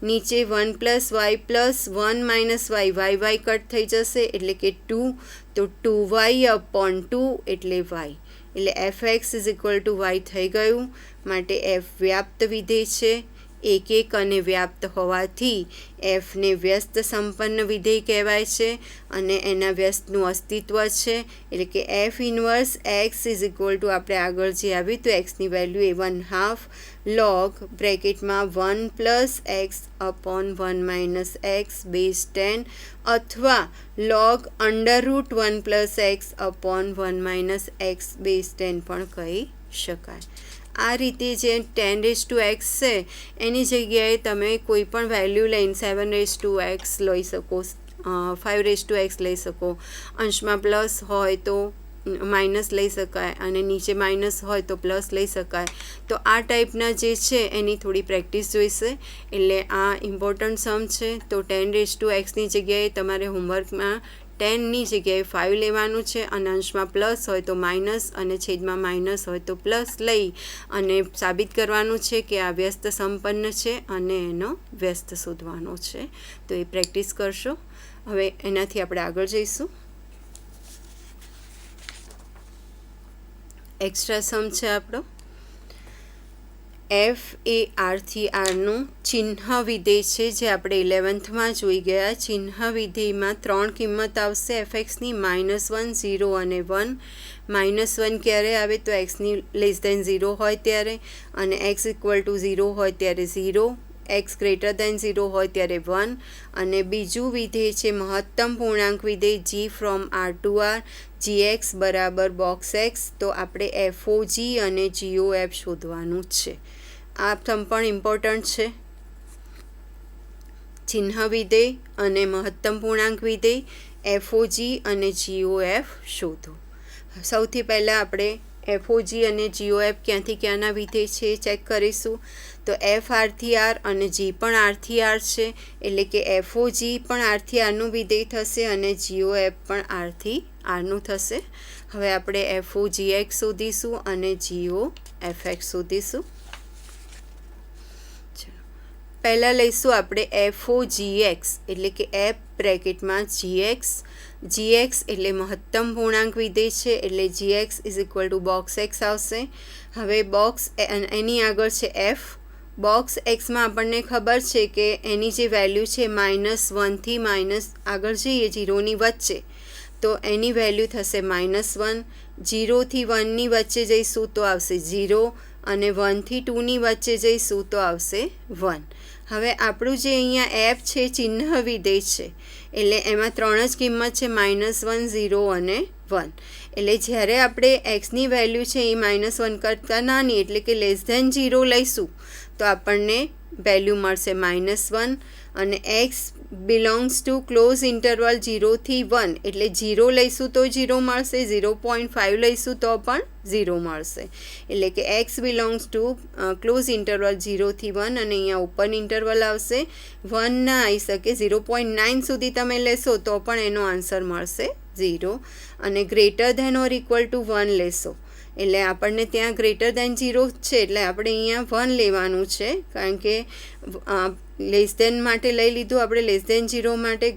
નીચે 1 plus y plus 1 minus y, y y cut થઈ જશે એટલે કે 2. તો 2y અપોન 2 એટલે y, એટલે fx is equal to y થઈ ગયું. માટે f વ્યાપ્ત વિધેય છે. એક અને વ્યાપ્ત હોવાથી એફને વ્યસ્ત સંપન્ન વિધેય કહેવાય છે અને એના વ્યસ્તનું અસ્તિત્વ છે. એટલે કે F inverse x is equal two આપણે આગળ જે આવ્યું તો એક્સની વેલ્યુ એ 1/2 log બ્રેકેટમાં 1 plus x upon 1 minus x base 10 અથવા log √1 plus x upon 1 minus x base 10 પણ કહી શકાય. આ રીતે જે 10⁻x છે એની જગ્યાએ તમે કોઈ પણ વેલ્યુ લઈને 7⁻x લઈ શકો, 5⁻x લઈ શકો. અંશમાં પ્લસ હોય તો માઇનસ લઈ શકાય અને નીચે માઇનસ હોય તો પ્લસ લઈ શકાય. તો આ ટાઈપના જે છે એની થોડી પ્રેક્ટિસ જોઈશે. એટલે આ ઇમ્પોર્ટન્ટ સમ છે. તો 10⁻xની જગ્યાએ તમારે હોમવર્કમાં 10ની જગ્યાએ 5 લેવાનું છે અને અંશમાં પ્લસ હોય તો માઇનસ અને છેદમાં માઇનસ હોય તો પ્લસ લઈ અને સાબિત કરવાનું છે કે આ વ્યસ્ત સંપન્ન છે અને એનો વ્યસ્ત શોધવાનો છે. તો એ પ્રેક્ટિસ કરશો. હવે એનાથી આપણે આગળ જઈશું. એક્સ્ટ્રા સમ છે આપણો. એફ એ આરથી આરનું ચિહ્ન વિધેય છે જે આપણે 11thમાં જોઈ ગયા. ચિહ્ન વિધેયમાં 3 કિંમત આવશે એફએક્સની, -1, 0 અને 1. -1 ક્યારે આવે તો એક્સની <0 હોય ત્યારે, અને x = 0 હોય ત્યારે 0, x > 0 હોય ત્યારે 1. અને બીજું વિધેય છે મહત્તમ પૂર્ણાંક વિધેય g from r to r, gx બરાબર બોક્સ x. તો આપણે FOG અને GOF શોધવાનું છે. આ સમ પણ ઇમ્પોર્ટન્ટ છે. ચિહ્ન વિધેય અને મહત્તમ પૂર્ણાંક વિધેય, FOG અને GOF શોધો. સૌથી પહેલાં આપણે FOG અને GOF ક્યાંથી ક્યાંના વિધેય છે ચેક કરીશું. તો F આરથી આર અને G પણ આરથી આર છે, એટલે કે FOG પણ આરથી આરનું વિધેય થશે અને GOF પણ આરથી આરનું થશે. હવે આપણે FOGX શોધીશું અને GOFX શોધીશું. પહેલાં લઈશું આપણે FOGX, એટલે કે F બ્રેકેટમાં GX. GX એટલે મહત્તમ પૂર્ણાંક વિધેય છે, એટલે GX = બોક્સ x આવશે. હવે બોક્સ એની આગળ છે F. બોક્સ એક્સમાં આપણને ખબર છે કે એની જે વેલ્યુ છે -1 થી માઇનસ આગળ જઈએ 0ની વચ્ચે, તો એની વેલ્યુ થશે -1. 0 થી 1ની વચ્ચે જઈશું તો આવશે 0 અને 1 થી 2ની વચ્ચે જઈશું તો આવશે 1. હવે આપણું જે અહીંયા એફ છે ચિહ્ન વિધેય છે, એટલે એમાં 3 જ કિંમત છે -1, 0 અને 1. એટલે જ્યારે આપણે એક્સની વેલ્યુ છે એ -1 કરતાં નાની એટલે કે <0 લઈશું તો આપણને વેલ્યુ મળશે -1. અને x belongs to close interval 0 થી 1, એટલે 0 લઈશું તો 0 મળશે, 0.5 લઈશું તો પણ 0 મળશે. એટલે કે x belongs to close interval 0 થી 1 અને અહીંયા ઓપન ઇન્ટરવલ આવશે. 1 ના આવી શકે, 0.9 સુધી તમે લેશો તો પણ એનો આન્સર મળશે 0. અને >= 1 લેશો એટલે આપણને ત્યાં <0 છે, એટલે આપણે અહીંયા 1 લેવાનું છે, કારણ કે લેસ ધેન માટે લઈ લીધું આપણે, <0 માટે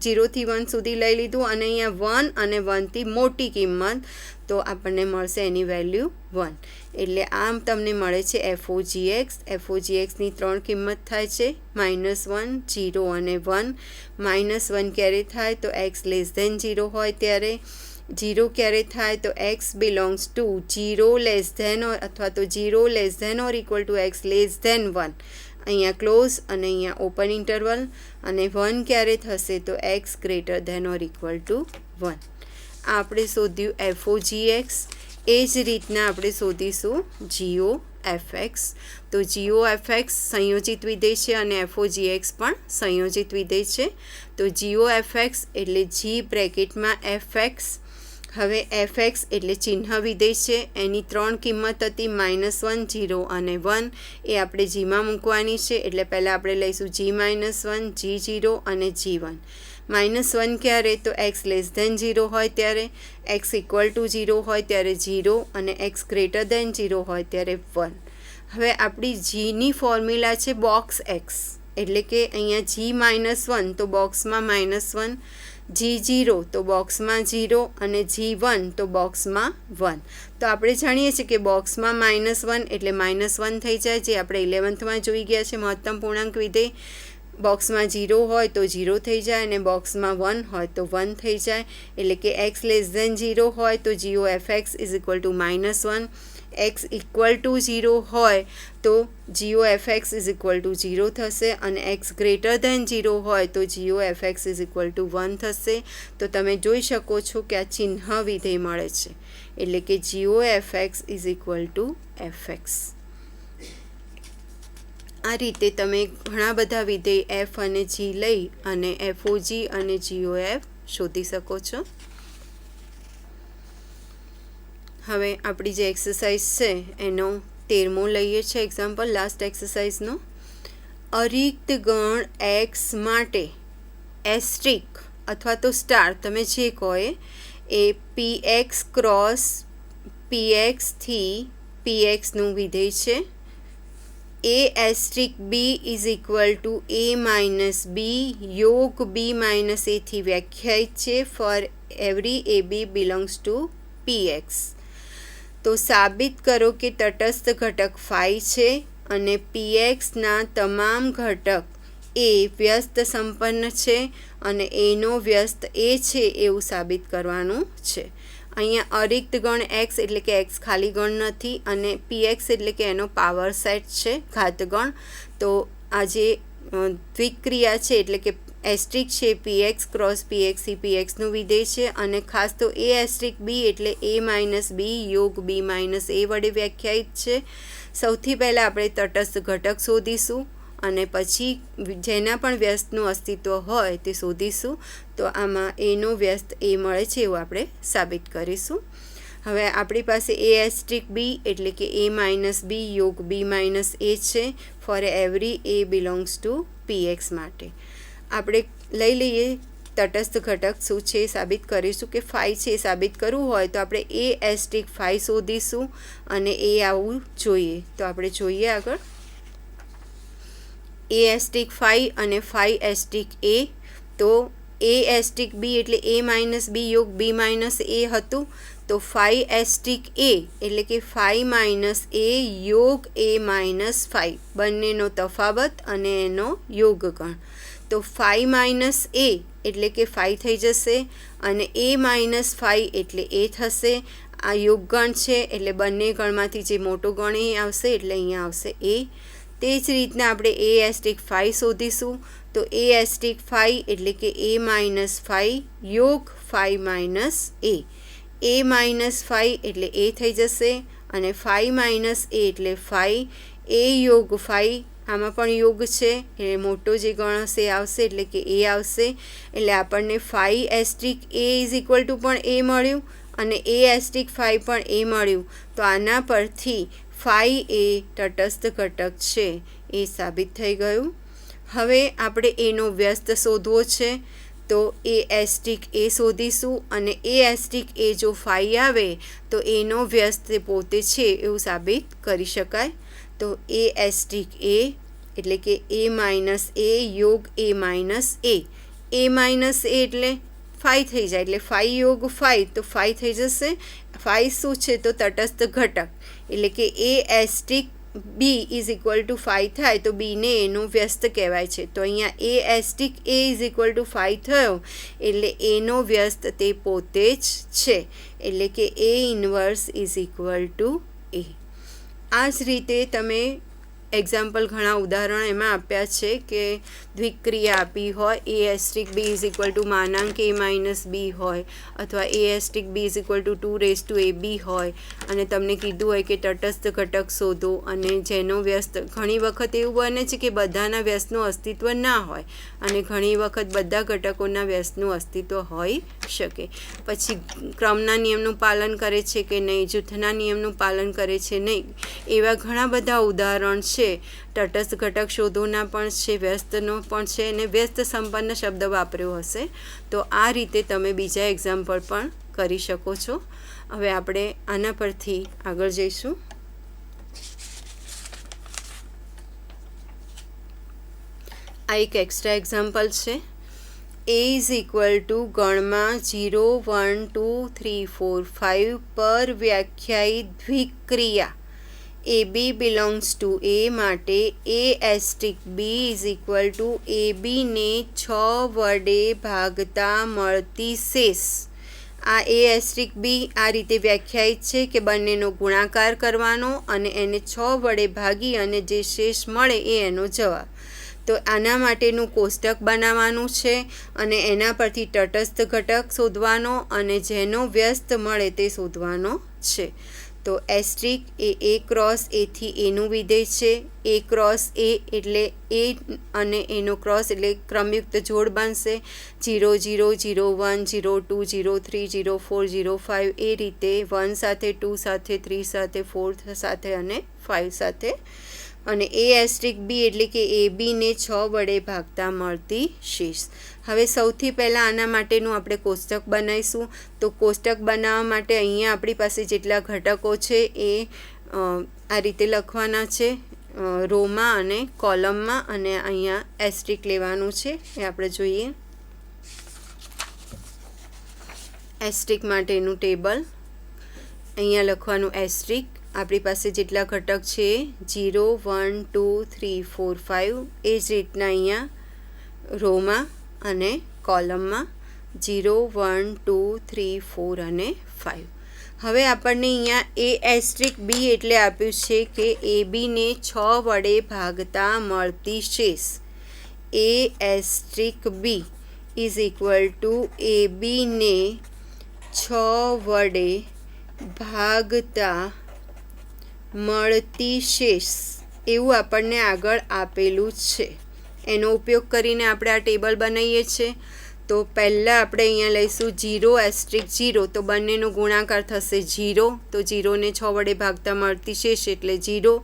<0 થી 1 સુધી લઈ લીધું અને અહીંયા 1 અને 1 થી મોટી કિંમત, તો આપણને મળશે એની વેલ્યુ 1. એટલે આમ તમને મળે છે FOGX. FOGXની 3 કિંમત થાય છે -1, 0 અને 1. -1 ક્યારે થાય તો x <0 હોય ત્યારે, 0 ક્યારે થાય તો x બિલોંગ્સ ટુ 0 અથવા તો 0 > x <1. અહીંયા ક્લોઝ અને અહીંયા ઓપન ઇન્ટરવલ. અને 1 ક્યારે થશે તો x > 1. આપણે શોધ્યું FOGX. એ જ રીતના આપણે શોધીશું જીઓ એફએક્સ. તો જીઓ એફએક્સ સંયોજિત વિધેય છે અને એફઓજીએક્સ પણ સંયોજિત વિધેય છે. તો જીઓ એફએક્સ એટલે જી બ્રેકેટમાં એફએક્સ. હવે એફએક્સ એટલે ચિહ્ન વિધેય છે. એની 3 કિંમત હતી -1, 0 અને 1. એ આપણે જીમાં મૂકવાની છે. એટલે પહેલાં આપણે લઈશું G-1, G0 અને G1. -1 ક્યારે? તો x <0 હોય ત્યારે, x = 0 હોય ત્યારે 0 અને x > 0 હોય ત્યારે 1. હવે આપણી જીની ફોર્મ્યુલા છે બોક્સ એક્સ, એટલે કે અહીંયા G-1 તો બોક્સમાં -1, G0 તો બોક્સમાં 0 અને G1 તો બોક્સમાં 1. તો આપણે જાણીએ છીએ કે બોક્સમાં -1 એટલે -1 થઈ જાય, જે આપણે 11thમાં જોઈ ગયા છે મહત્તમ પૂર્ણાંક વિધેય. બોક્સમાં 0 હોય તો 0 થઈ જાય અને બોક્સમાં 1 હોય તો 1 થઈ જાય. એટલે કે x < 0 હોય તો જીઓ એફએક્સ = -1, x = 0 હોય તો જીઓ એફએક્સ = 0 થશે અને x > 0 હોય તો જીઓ એફએક્સ = 1 થશે. તો તમે જોઈ શકો છો કે આ ચિહ્ન વિધેય મળે છે, એટલે કે જીઓ એફએક્સ = એફએક્સ. આ રીતે તમે ઘણા બધા વિધેય એફ અને જી લઈ અને એફઓજી અને જીઓએફ શોધી શકો છો. હવે આપણી જે એક્સરસાઇઝ છે એનો 13મો લઈએ છીએ એક્ઝામ્પલ, લાસ્ટ એક્સરસાઇઝનો. અરિક્ત ગણ એક્સ માટે એસ્ટ્રિક અથવા તો સ્ટાર તમે જે કહો એ પીએક્સ ક્રોસ પીએક્સથી પીએક્સનું વિધેય છે. a*b = a - b યોગ b - a થી વ્યાખ્યાયિત છે for every ab belongs to px. તો સાબિત કરો કે તટસ્થ ઘટક ફાઈ છે અને pxના તમામ ઘટક એ વ્યસ્ત સંપન્ન છે અને એનો વ્યસ્ત એ છે એવું સાબિત કરવાનું છે. અહીંયા અરિક્ત ગણ એક્સ એટલે કે એક્સ ખાલી ગણ નથી અને પીએક્સ એટલે કે એનો પાવર સેટ છે, ઘાતગણ. તો આ જે દ્વિક્રિયા છે એટલે કે એસ્ટ્રિક છે પીએક્સ ક્રોસ પીએક્સથી પીએક્સનું વિધેય છે અને ખાસ તો a*b એટલે a - b યોગ b - a વડે વ્યાખ્યાયિત છે. સૌથી પહેલાં આપણે તટસ્થ ઘટક શોધીશું અને પછી જેના પણ વ્યસ્તનું અસ્તિત્વ હોય તે શોધીશું. તો આમાં એનો વ્યસ્ત એ મળે છે એવું આપણે સાબિત કરીશું. હવે આપણી પાસે a*b એટલે કે a - b યોગ b - a છે for every a belongs to px માટે. આપણે લઈ લઈએ તટસ્થ ઘટક શું છે એ સાબિત કરીશું કે ફાઈ છે એ સાબિત કરવું હોય તો આપણે a* ફાઈ શોધીશું અને એ આવવું જોઈએ. તો આપણે જોઈએ આગળ a* ફાઈ અને ફાઈ a. તો a*b એટલે a - b યોગ b - a હતું. તો ફાઈ a એટલે કે ફાઈ - a યોગ a - ફાઈ બંનેનો તફાવત અને એનો યોગગણ. તો ફાઈ - a એટલે કે ફાઈ થઈ જશે અને a - ફાઈ એટલે એ થશે. આ યોગગણ છે એટલે બંને ગણમાંથી જે મોટો ગણ એ આવશે એટલે અહીંયા આવશે એ. તે જ રીતના આપણે a* ફાઈ શોધીશું. તો a* ફાઈ એટલે કે a - ફાઈ યોગ ફાઈ - a. a - ફાઈ એટલે એ થઈ જશે અને ફાઈ - a એટલે ફાઈ એ યોગ ફાઈ. આમાં પણ યોગ છે એટલે મોટો જે ગણ હશે એ આવશે એટલે કે એ આવશે. એટલે આપણને ફાઈ a = પણ એ મળ્યું અને a* ફાઈ પણ એ મળ્યું. તો આના પરથી ફાઈ એ તટસ્થ ઘટક છે એ સાબિત થઈ ગયું. હવે આપણે એનો વ્યસ્ત શોધવો છે. તો a* શોધીશું અને a* જો ફાઈ આવે તો એનો વ્યસ્ત પોતે છે એવું સાબિત કરી શકાય. તો a* એટલે કે a - a યોગ a - a. a - a એટલે ફાઈ થઈ જાય એટલે ફાઈ યોગ ફાઈ. તો ફાઈ થઈ જશે. ફાઈ શું છે તો તટસ્થ ઘટક એટલે કે a*b = ફાઈ થાય તો બીને એનો વ્યસ્ત કહેવાય છે. તો અહીંયા a* = ફાઈ થયો એટલે એનો વ્યસ્ત તે પોતે જ છે એટલે કે a * a. આ જ રીતે તમે એક્ઝામ્પલ ઘણા ઉદાહરણ એમાં આપ્યા છે કે દ્વિક્રિયા આપી હોય A asterisk B is equal to માનાંક એ માઇનસ બી હોય અથવા A asterisk B is equal to 2 A B હોય અને તમને કીધું હોય કે તટસ્થ ઘટક શોધો અને જેનો વ્યસ્ત ઘણી વખત એવું બને છે કે બધાના વ્યસ્તનું અસ્તિત્વ ના હોય અને ઘણી વખત બધા ઘટકોના વ્યસ્તનું અસ્તિત્વ હોઈ શકે. પછી ક્રમના નિયમનું પાલન કરે છે કે નહીં, જૂથના નિયમનું પાલન કરે છે નહીં, એવા ઘણા બધા ઉદાહરણ છે. તટસ્થ ઘટક શોધોના પણ છે, વ્યસ્તનો પણ છે અને વ્યસ્ત સંપન્ન શબ્દ વાપર્યો હશે. તો આ રીતે તમે બીજા એક્ઝામ્પલ પણ કરી શકો છો. હવે આપણે આના પરથી આગળ જઈશું. આ એક એક્સ્ટ્રા એક્ઝામ્પલ છે. એ ઇઝ ઇક્વલ ટુ ગણમાં 0 1 2 3 4 5 પર વ્યાખ્યાયિત દ્વિક્રિયા એ બી બિલોંગ્સ ટુ એ માટે A asterisk B is equal to A બીને 6 વડે ભાગતા મળતી શેષ. આ એ એસ્ટ્રિક બી આ રીતે વ્યાખ્યાયિત છે કે બંનેનો ગુણાકાર કરવાનો અને એને 6 વડે ભાગી અને જે શેષ મળે એ એનો જવાબ. તો આના માટેનું કોષ્ટક બનાવવાનું છે અને એના પરથી તટસ્થ ઘટક શોધવાનો અને જેનો વ્યસ્ત મળે તે શોધવાનો છે. તો એસ્ટ્રિક એ ક્રોસ એથી એનું વિધેય છે. એ ક્રોસ એ એટલે એ અને એનો ક્રોસ એટલે ક્રમયુક્ત જોડ બનશે. 0 0 0 1 0 2 0 3 0 4 0 5 એ રીતે 1 સાથે 2 સાથે 3 સાથે 4 સાથે અને 5 સાથે. અને એ એસ્ટ્રિક બી એટલે કે એ બીને 6 વડે ભાગતા મળતી શેષ. હવે સૌથી પહેલાં આના માટેનું આપણે કોષ્ટક બનાવીશું. તો કોષ્ટક બનાવવા માટે અહીંયા આપણી પાસે જેટલા ઘટકો છે એ આ રીતે લખવાના છે રોમાં અને કોલમમાં અને અહીંયા એસ્ટ્રિક લેવાનું છે. એ આપણે જોઈએ. એસ્ટ્રિક માટેનું ટેબલ અહીંયા લખવાનું એસ્ટ્રિક. આપણી પાસે જેટલા ઘટક છે 0 1 2 3 4 5 એ જ રીતના અહીંયા રોમાં અને કોલમમાં 0 1 2 3 4 અને 5. હવે આપણને અહીંયા એ એસ્ટ્રિક બી એટલે આપ્યું છે કે એ બીને 6 વડે ભાગતા મળતી શેષ. A asterisk B is equal to A બીને 6 વડે ભાગતા મળતી શેષ એવું આપણને આગળ આપેલું છે. એનો ઉપયોગ કરીને આપણે આ ટેબલ બનાવીએ છીએ. તો પહેલાં આપણે અહીંયા લઈશું 0 એસ્ટ્રિક 0 તો બંનેનો ગુણાકાર થશે 0. તો 0ને 6 વડે ભાગતા મળતી શેષ એટલે 0.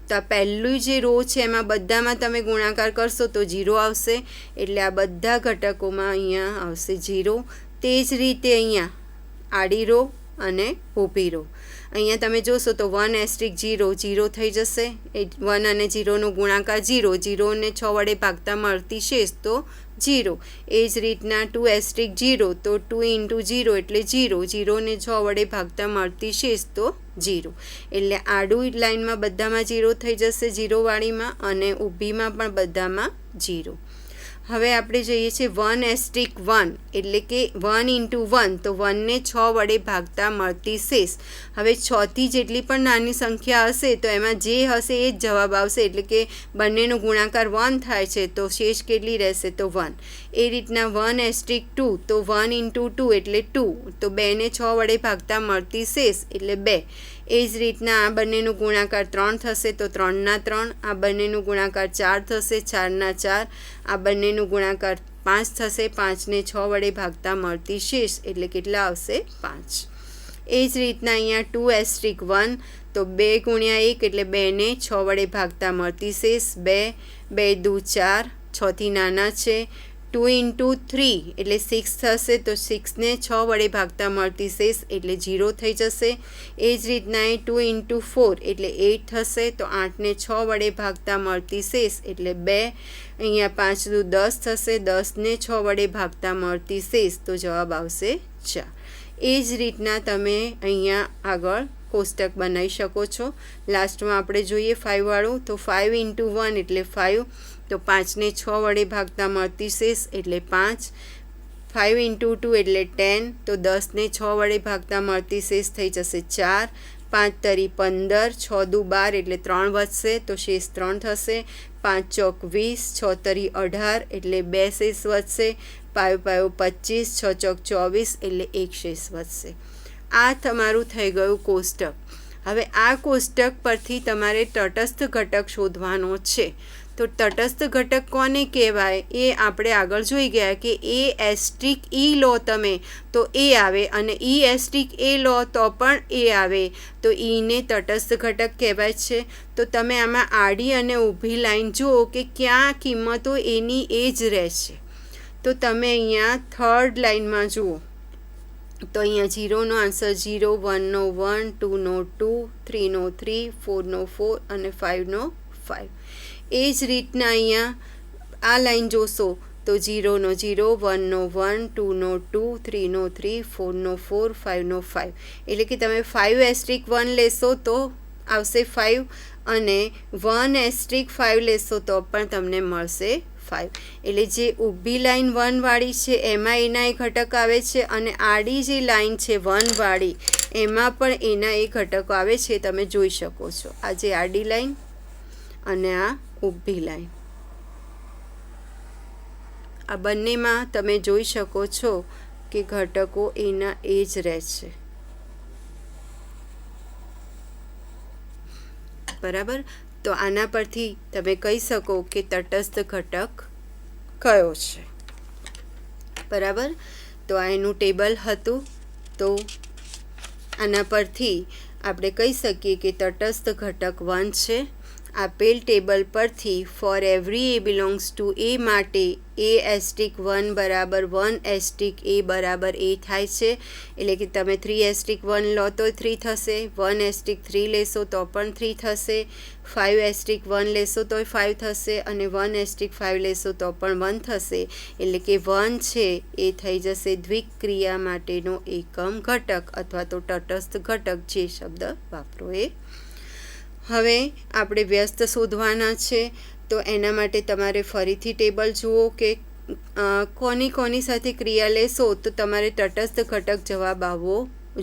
તો આ પહેલું જે રો છે એમાં બધામાં તમે ગુણાકાર કરશો તો 0 આવશે એટલે આ બધા ઘટકોમાં અહીંયા આવશે 0. તે જ રીતે અહીંયા આડી રો અને ઊભી રો અહીંયા તમે જોશો તો 1 એસ્ટ્રિક 0 0 થઈ જશે. 1 અને 0નો ગુણાકાર 0. 0ને 6 વડે ભાગતા મળતી શેષ તો 0. એ જ રીતના 2 એસ્ટ્રિક 0 તો 2 ઇન્ટુ 0 એટલે 0. 0ને 6 વડે ભાગતા મળતી શેષ તો 0. એટલે આડું લાઇનમાં બધામાં 0 થઈ જશે 0 વાળીમાં અને ઊભીમાં પણ બધામાં 0. હવે આપણે જોઈએ છીએ 1 એસ્ટ્રિક 1 એટલે કે 1 ઇન્ટુ 1 તો 1ને 6 વડે ભાગતા મળતી શેષ. હવે 6થી જેટલી પણ નાની સંખ્યા હશે તો એમાં જે હશે એ જ જવાબ આવશે એટલે કે બંનેનો ગુણાકાર 1 થાય છે તો શેષ કેટલી રહેશે તો 1. એ રીતના 1 એસ્ટ્રિક 2 તો 1 ઇન્ટુ 2 એટલે 2 તો 2ને 6 વડે ભાગતા મળતી શેષ એટલે 2. એ જ રીતના આ બંનેનો ગુણાકાર 3 થશે તો 3ના 3. આ બંનેનો ગુણાકાર 4 થશે 4ના 4. આ બંનેનો ગુણાકાર 5 થશે 5ને 6 વડે ભાગતા મળતી શેષ એટલે કેટલા આવશે 5. એ જ રીતના અહીંયા 2 એસ્ટ્રિક 1 તો 2 ગુણ્યા 1 એટલે 2ને 6 વડે ભાગતા મળતી શેષ 2. 2 દુ 4 6થી નાના છે. 2 ઇન્ટુ 3 એટલે 6 થશે તો 6ને 6 વડે ભાગતા મળતી શેષ એટલે 0 થઈ જશે. એ જ રીતના 2 ઇન્ટુ 4 એટલે 8 થશે તો 8ને 6 વડે ભાગતા મળતી શેષ એટલે 2. અહીંયા 5 દુ 10 થશે 10ને 6 વડે ભાગતા મળતી શેષ તો જવાબ આવશે 4. એ જ રીતના તમે અહીંયા આગળ કોષ્ટક બનાવી શકો છો. લાસ્ટમાં આપણે જોઈએ 5 વાળું તો 5 ઇન્ટુ 1 એટલે 5 તો 5ને 6 વડે ભાગતા મળતી શેષ એટલે 5. 5 ઇન્ટુ 2 એટલે 10 તો 10ને 6 વડે ભાગતા મળતી શેષ થઈ જશે 4. 5 તરી 15, 6 દુ 12 એટલે 3 વધશે તો શેષ 3 થશે. 5 ચોક 20, 6 તરી 18 એટલે 2 શેષ વધશે. 5 5 25, 6 ચોક 24 એટલે 1 શેષ વધશે. આ તમારું થઈ ગયું કોષ્ટક. હવે આ કોષ્ટક પરથી તમારે તટસ્થ ઘટક શોધવાનો છે. તો તટસ્થ ઘટક કોને કહેવાય એ આપણે આગળ જોઈ ગયા કે એ એસ્ટ્રિક ઈ લો તમે તો એ આવે અને ઈ એસ્ટ્રિક એ લો તો પણ એ આવે તો ઈને તટસ્થ ઘટક કહેવાય છે. તો તમે આમાં આડી અને ઊભી લાઈન જુઓ કે ક્યાં કિંમતો એની એ જ રહેશે. તો તમે અહીંયા થર્ડ લાઈનમાં જુઓ તો અહીંયા 0નો આન્સર 0, 1નો 1, 2નો 2, 3નો 3, 4નો 4 અને 5નો 5. એ જ રીતના અહીંયા આ લાઈન જોશો તો 0નો 0, 1નો 1, 2નો 2, 3નો 3, 4નો 4, 5નો 5. એટલે કે તમે 5 એસ્ટ્રિક 1 લેશો તો આવશે 5 અને 1 એસ્ટ્રિક 5 લેશો તો પણ તમને મળશે 5. એટલે જે ઊભી લાઈન 1 વાળી છે એમાં એના એ ઘટક આવે છે અને આડી જે લાઈન છે 1 વાળી એમાં પણ એના એ ઘટકો આવે છે. તમે જોઈ શકો છો આ જે આડી લાઈન અને આ ઊભી લાઈન, આ બંનેમાં તમે જોઈ શકો છો કે ઘટકો એના એ જ રહે છે. બરાબર. તો આના પરથી તમે કહી શકો કે તટસ્થ ઘટક કયો છે. બરાબર. તો આ એનું ટેબલ હતું. તો આના પરથી આપણે કહી શકીએ કે તટસ્થ ઘટક 1 છે. આપેલ ટેબલ પરથી for every A belongs to A માટે એ એસ્ટ્રિક 1 બરાબર 1 એસ્ટ્રિક એ બરાબર એ થાય છે. એટલે કે તમે 3 એસ્ટ્રિક 1 લો તો 3 થશે, 1 એસ્ટ્રિક 3 લેશો તો પણ 3 થશે, 5 એસ્ટ્રિક 1 લેશો તો 5 થશે અને 1 એસ્ટ્રિક 5 લેશો તો પણ 1 થશે. એટલે કે 1 છે એ થઈ જશે દ્વિક્રિયા માટેનો એકમ ઘટક અથવા તો તટસ્થ ઘટક, જે શબ્દ વાપરો એ. હવે આપણે વ્યસ્ત શોધવાના છે. તો એના માટે તમારે ફરીથી ટેબલ જુઓ કે કોની સાથે ક્રિયા લેશો તો તમારે તટસ્થ ઘટક જવાબ આવવો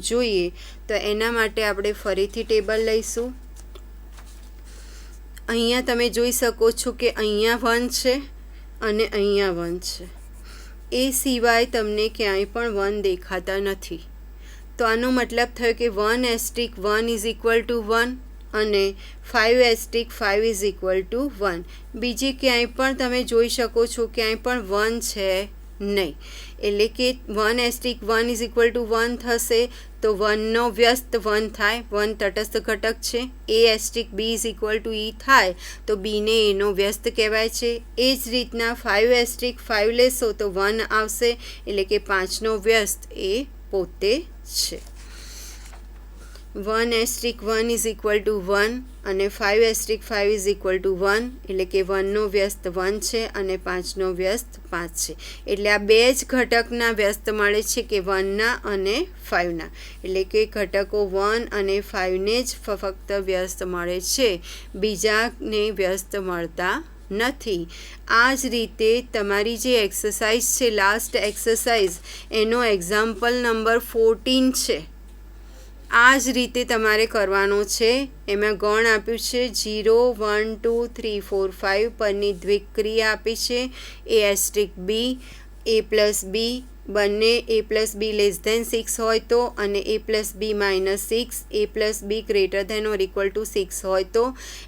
જોઈએ. તો એના માટે આપણે ફરીથી ટેબલ લઈશું. અહીંયા તમે જોઈ શકો છો કે અહીંયા 1 છે અને અહીંયા 1 છે. એ સિવાય તમને ક્યાંય પણ 1 દેખાતા નથી. તો આનો મતલબ થયો કે 1 એસ્ટ્રિક 1 ઇઝ ઇક્વલ ટુ 1 અને 5 એસ્ટ્રિક 5 ઇઝ ઇક્વલ ટુ 1. બીજી ક્યાંય પણ તમે જોઈ શકો છો ક્યાંય પણ 1 છે નહીં. એટલે કે 1 એસ્ટ્રિક 1 ઇઝ ઇક્વલ ટુ 1 થશે તો 1નો વ્યસ્ત 1 થાય. 1 તટસ્થ ઘટક છે. A asterisk B is equal to E થાય તો બીને એનો વ્યસ્ત કહેવાય છે. એ જ રીતના 5 એસ્ટ્રિક 5 લેશો તો 1 આવશે. એટલે કે 5નો વ્યસ્ત એ પોતે છે. 1 એસ્ટ્રિક 1 ઇઝ ઇક્વલ ટુ 1 અને 5 એસ્ટ્રિક 5 ઇઝ ઇક્વલ ટુ 1. એટલે કે 1નો વ્યસ્ત 1 છે અને 5નો વ્યસ્ત 5 છે. એટલે આ બે જ ઘટકના વ્યસ્ત મળે છે કે 1ના અને 5ના. એટલે કે ઘટકો 1 અને 5ને જ ફક્ત વ્યસ્ત મળે છે, બીજાને વ્યસ્ત મળતા નથી. આ જ રીતે તમારી જે એક્સરસાઇઝ છે, લાસ્ટ એક્સરસાઇઝ, એનો એક્ઝામ્પલ નંબર 14 છે. આ જ રીતે તમારે કરવાનો છે. એમાં ગણ આપ્યું છે 0, 1, 2, 3, 4, 5 પરની દ્વિક્રિયા આપી છે. A asterisk B, A plus B બંને A plus B less than 6 હોય તો અને A plus B minus 6, A plus B greater than or equal to 6 હોય તો.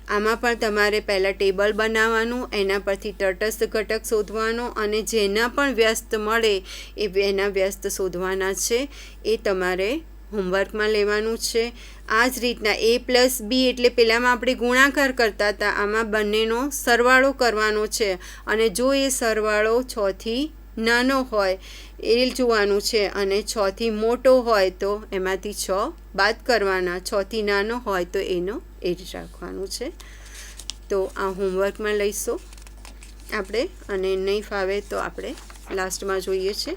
આમાં પણ તમારે પહેલાં ટેબલ બનાવવાનું, એના પરથી તટસ્થ ઘટક શોધવાનો અને જેના પણ વ્યસ્ત મળે એ એના વ્યસ્ત શોધવાના છે. એ તમારે હોમવર્કમાં લેવાનું છે. આ જ રીતના એ પ્લસ બી એટલે પહેલાંમાં આપણે ગુણાકાર કરતા હતા, આમાં બંનેનો સરવાળો કરવાનો છે અને જો એ સરવાળો 6થી નાનો હોય એ જોવાનું છે અને 6થી મોટો હોય તો એમાંથી 6 બાદ કરવાના, 6થી નાનો હોય તો એનો એ જ રાખવાનું છે. તો આ હોમવર્કમાં લઈશું આપણે અને નહીં ફાવે તો આપણે લાસ્ટમાં જોઈએ છે.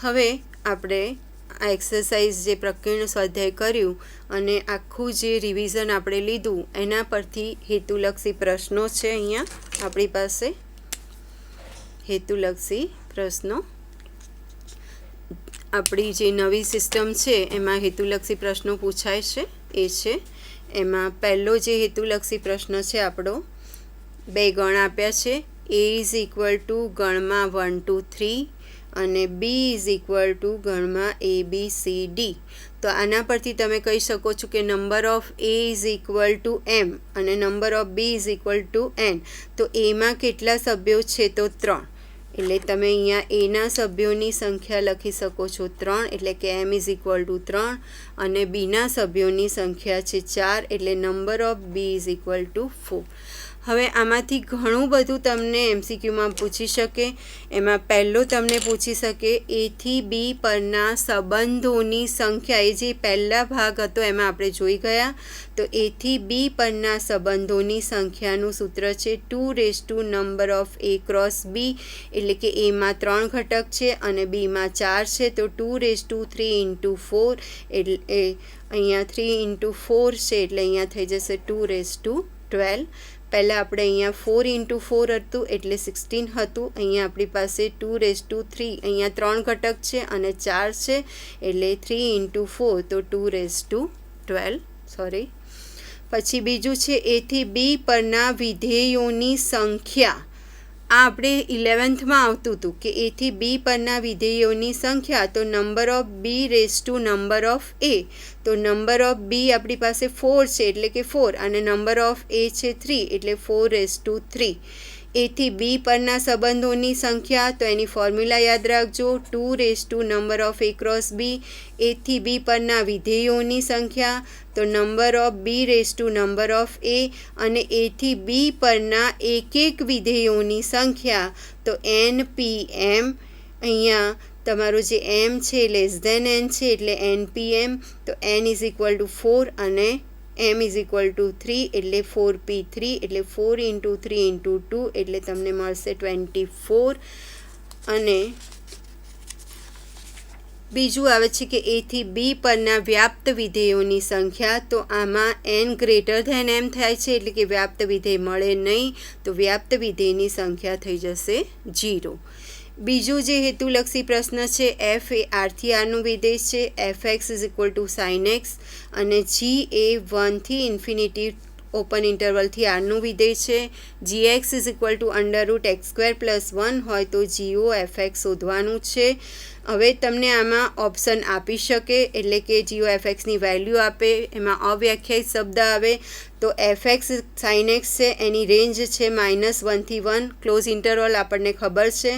હવે આપણે આ એક્સરસાઇઝ જે પ્રકીર્ણ સ્વાધ્યાય કર્યું અને આખું જે રિવિઝન આપણે લીધું એના પરથી હેતુલક્ષી પ્રશ્નો છે. અહીંયા આપણી પાસે હેતુલક્ષી પ્રશ્નો. આપણી જે નવી સિસ્ટમ છે એમાં હેતુલક્ષી પ્રશ્નો પૂછાય છે એ છે એમાં પહેલો જે હેતુલક્ષી પ્રશ્ન છે આપણો 2 ગણ આપ્યા છે a ઇઝ ઇક્વલ ટુ ગણમાં 1 2 3 અને b ઇઝ ઇક્વલ ટુ ગણમાં ABCD. તો આના પરથી તમે કહી શકો છો કે number of a is equal to m અને number of b is equal to n. તો એમાં કેટલા સભ્યો છે તો 3. એટલે તમે અહીંયા એના સભ્યોની સંખ્યા લખી શકો છો 3 એટલે કે m ઇઝ ઇક્વલ ટુ 3 અને બીના સભ્યોની સંખ્યા છે 4 એટલે number of b is equal two 4. હવે આમાંથી ઘણું બધું તમને MCQમાં પૂછી શકે. એમાં પહેલો તમને પૂછી શકે a થી b પરના સંબંધોની સંખ્યા. એ જે પહેલા ભાગ હતો એમાં આપણે જોઈ ગયા. તો a થી b પરના સંબંધોની સંખ્યાનું સૂત્ર છે 2 raise to number of a cross b. એટલે કે એમાં 3 ઘટક છે અને બીમાં 4 છે. તો 2 રેઝ ટુ 3 ઇન્ટુ 4 એટલે અહીંયા 3 ઇન્ટુ 4 છે એટલે અહીંયા થઈ જશે 2 રેઝ ટુ 12. પહેલાં આપણે અહીંયા 4 ઇન્ટુ 4 હતું એટલે 16 હતું. અહીંયા આપણી પાસે 2 રેઝ ટુ 3 અહીંયા 3 ઘટક છે અને 4 છે એટલે 3 ઇન્ટુ 4 તો 2 રેઝ ટુ 12. પછી બીજું છે a થી b પરના વિધેયોની સંખ્યા. આ આપણે 11thમાં આવતું હતું કે a થી b પરના વિધેયોની સંખ્યા. તો number of b raise to number of a. તો નંબર ઓફ b આપણી પાસે 4 છે એટલે કે 4 અને નંબર ઓફ a છે 3 એટલે 4 રેઝ ટુ 3. a થી b પરના સંબંધોની સંખ્યા. તો એની ફોર્મ્યુલા યાદ રાખજો 2 raise to number of a cross b. a થી b પરના વિધેયોની સંખ્યા. તો number of b raise to number of a અને a થી b પરના એક વિધેયોની સંખ્યા. તો NPM. અહીંયા તમારું જે m છે લેસ ધેન n છે એટલે NPM. તો n ઇઝ ઇક્વલ ટુ 4 અને m ઇઝ ઇક્વલ ટુ 3 એટલે 4p3 એટલે 4 ઇન્ટુ 3 ઇન્ટુ 2 એટલે તમને મળશે 24. અને બીજું આવે છે કે a થી b પરના વ્યાપ્ત વિધેયોની સંખ્યા. તો આમાં n ગ્રેટર ધેન m થાય છે એટલે કે વ્યાપ્ત વિધેય મળે નહીં. તો વ્યાપ્ત વિધેયની સંખ્યા થઈ જશે 0. બીજું જે હેતુલક્ષી પ્રશ્ન છે f એ r થી rનું વિધેય છે. fx is equal two sin x અને g એ 1 થી ઇન્ફિનિટી ઓપન ઇન્ટરવલથી rનું વિધેય છે. gx is equal two √x² + 1 હોય તો gO fx શોધવાનું છે. હવે તમને આમાં ઓપ્શન આપી શકે એટલે કે gO fxની વેલ્યુ આપે. એમાં અવ્યાખ્યાયિત શબ્દ આવે તો fx sin x છે એની રેન્જ છે -1 થી 1 ક્લોઝ ઇન્ટરવલ આપણને ખબર છે.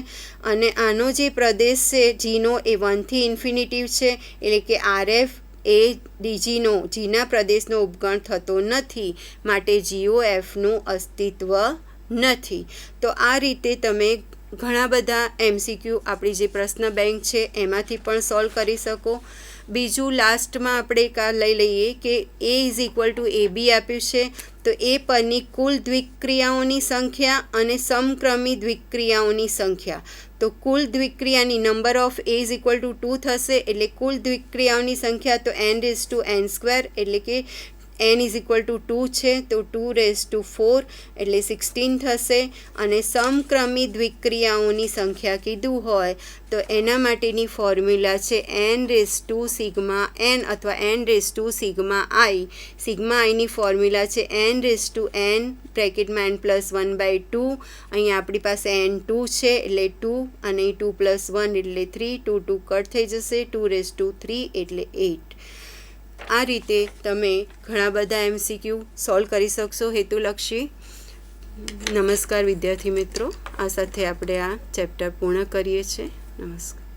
અને આનો જે પ્રદેશ છે જીનો એ 1 થી ઇન્ફિનિટિવ છે એટલે કે RF એ જીના પ્રદેશનો ઉપગણ થતો નથી માટે GOFનું અસ્તિત્વ નથી. તો આ રીતે તમે ઘણા બધા MCQ આપણી જે પ્રશ્ન બેંક છે એમાંથી પણ સોલ્વ કરી શકો. બીજું લાસ્ટમાં આપણે એક લઈ લઈએ કે a is equal two AB આપ્યું છે. તો એ પરની કુલ દ્વિક્રિયાઓની સંખ્યા અને સમક્રમી દ્વિક્રિયાઓની સંખ્યા. તો કુલ દ્વિક્રિયાની number of a is equal to 2 થશે એટલે કુલ દ્વિક્રિયાઓની સંખ્યા તો n⁻n² એટલે કે n ઇઝ ઇક્વલ ટુ 2 છે તો 2⁴ એટલે 16 થશે. અને સમક્રમી દ્વિક્રિયાઓની સંખ્યા કીધું હોય તો એના માટેની ફોર્મ્યુલા છે n⁻n અથવા n⁻i. સિગ્મા-iની ફોર્મ્યુલા છે n⁻n બ્રેકેટમાં n+1/2. અહીંયા આપણી પાસે n2 છે એટલે 2 અને 2+1 એટલે 3. 2 2 કટ થઈ જશે 2⁻3 એટલે 8. આ રીતે તમે ઘણા બધા MCQ સોલ્વ કરી શકશો હેતુલક્ષી. નમસ્કાર વિદ્યાર્થી મિત્રો, આ સાથે આપણે આ ચેપ્ટર પૂર્ણ કરીએ છીએ. નમસ્કાર.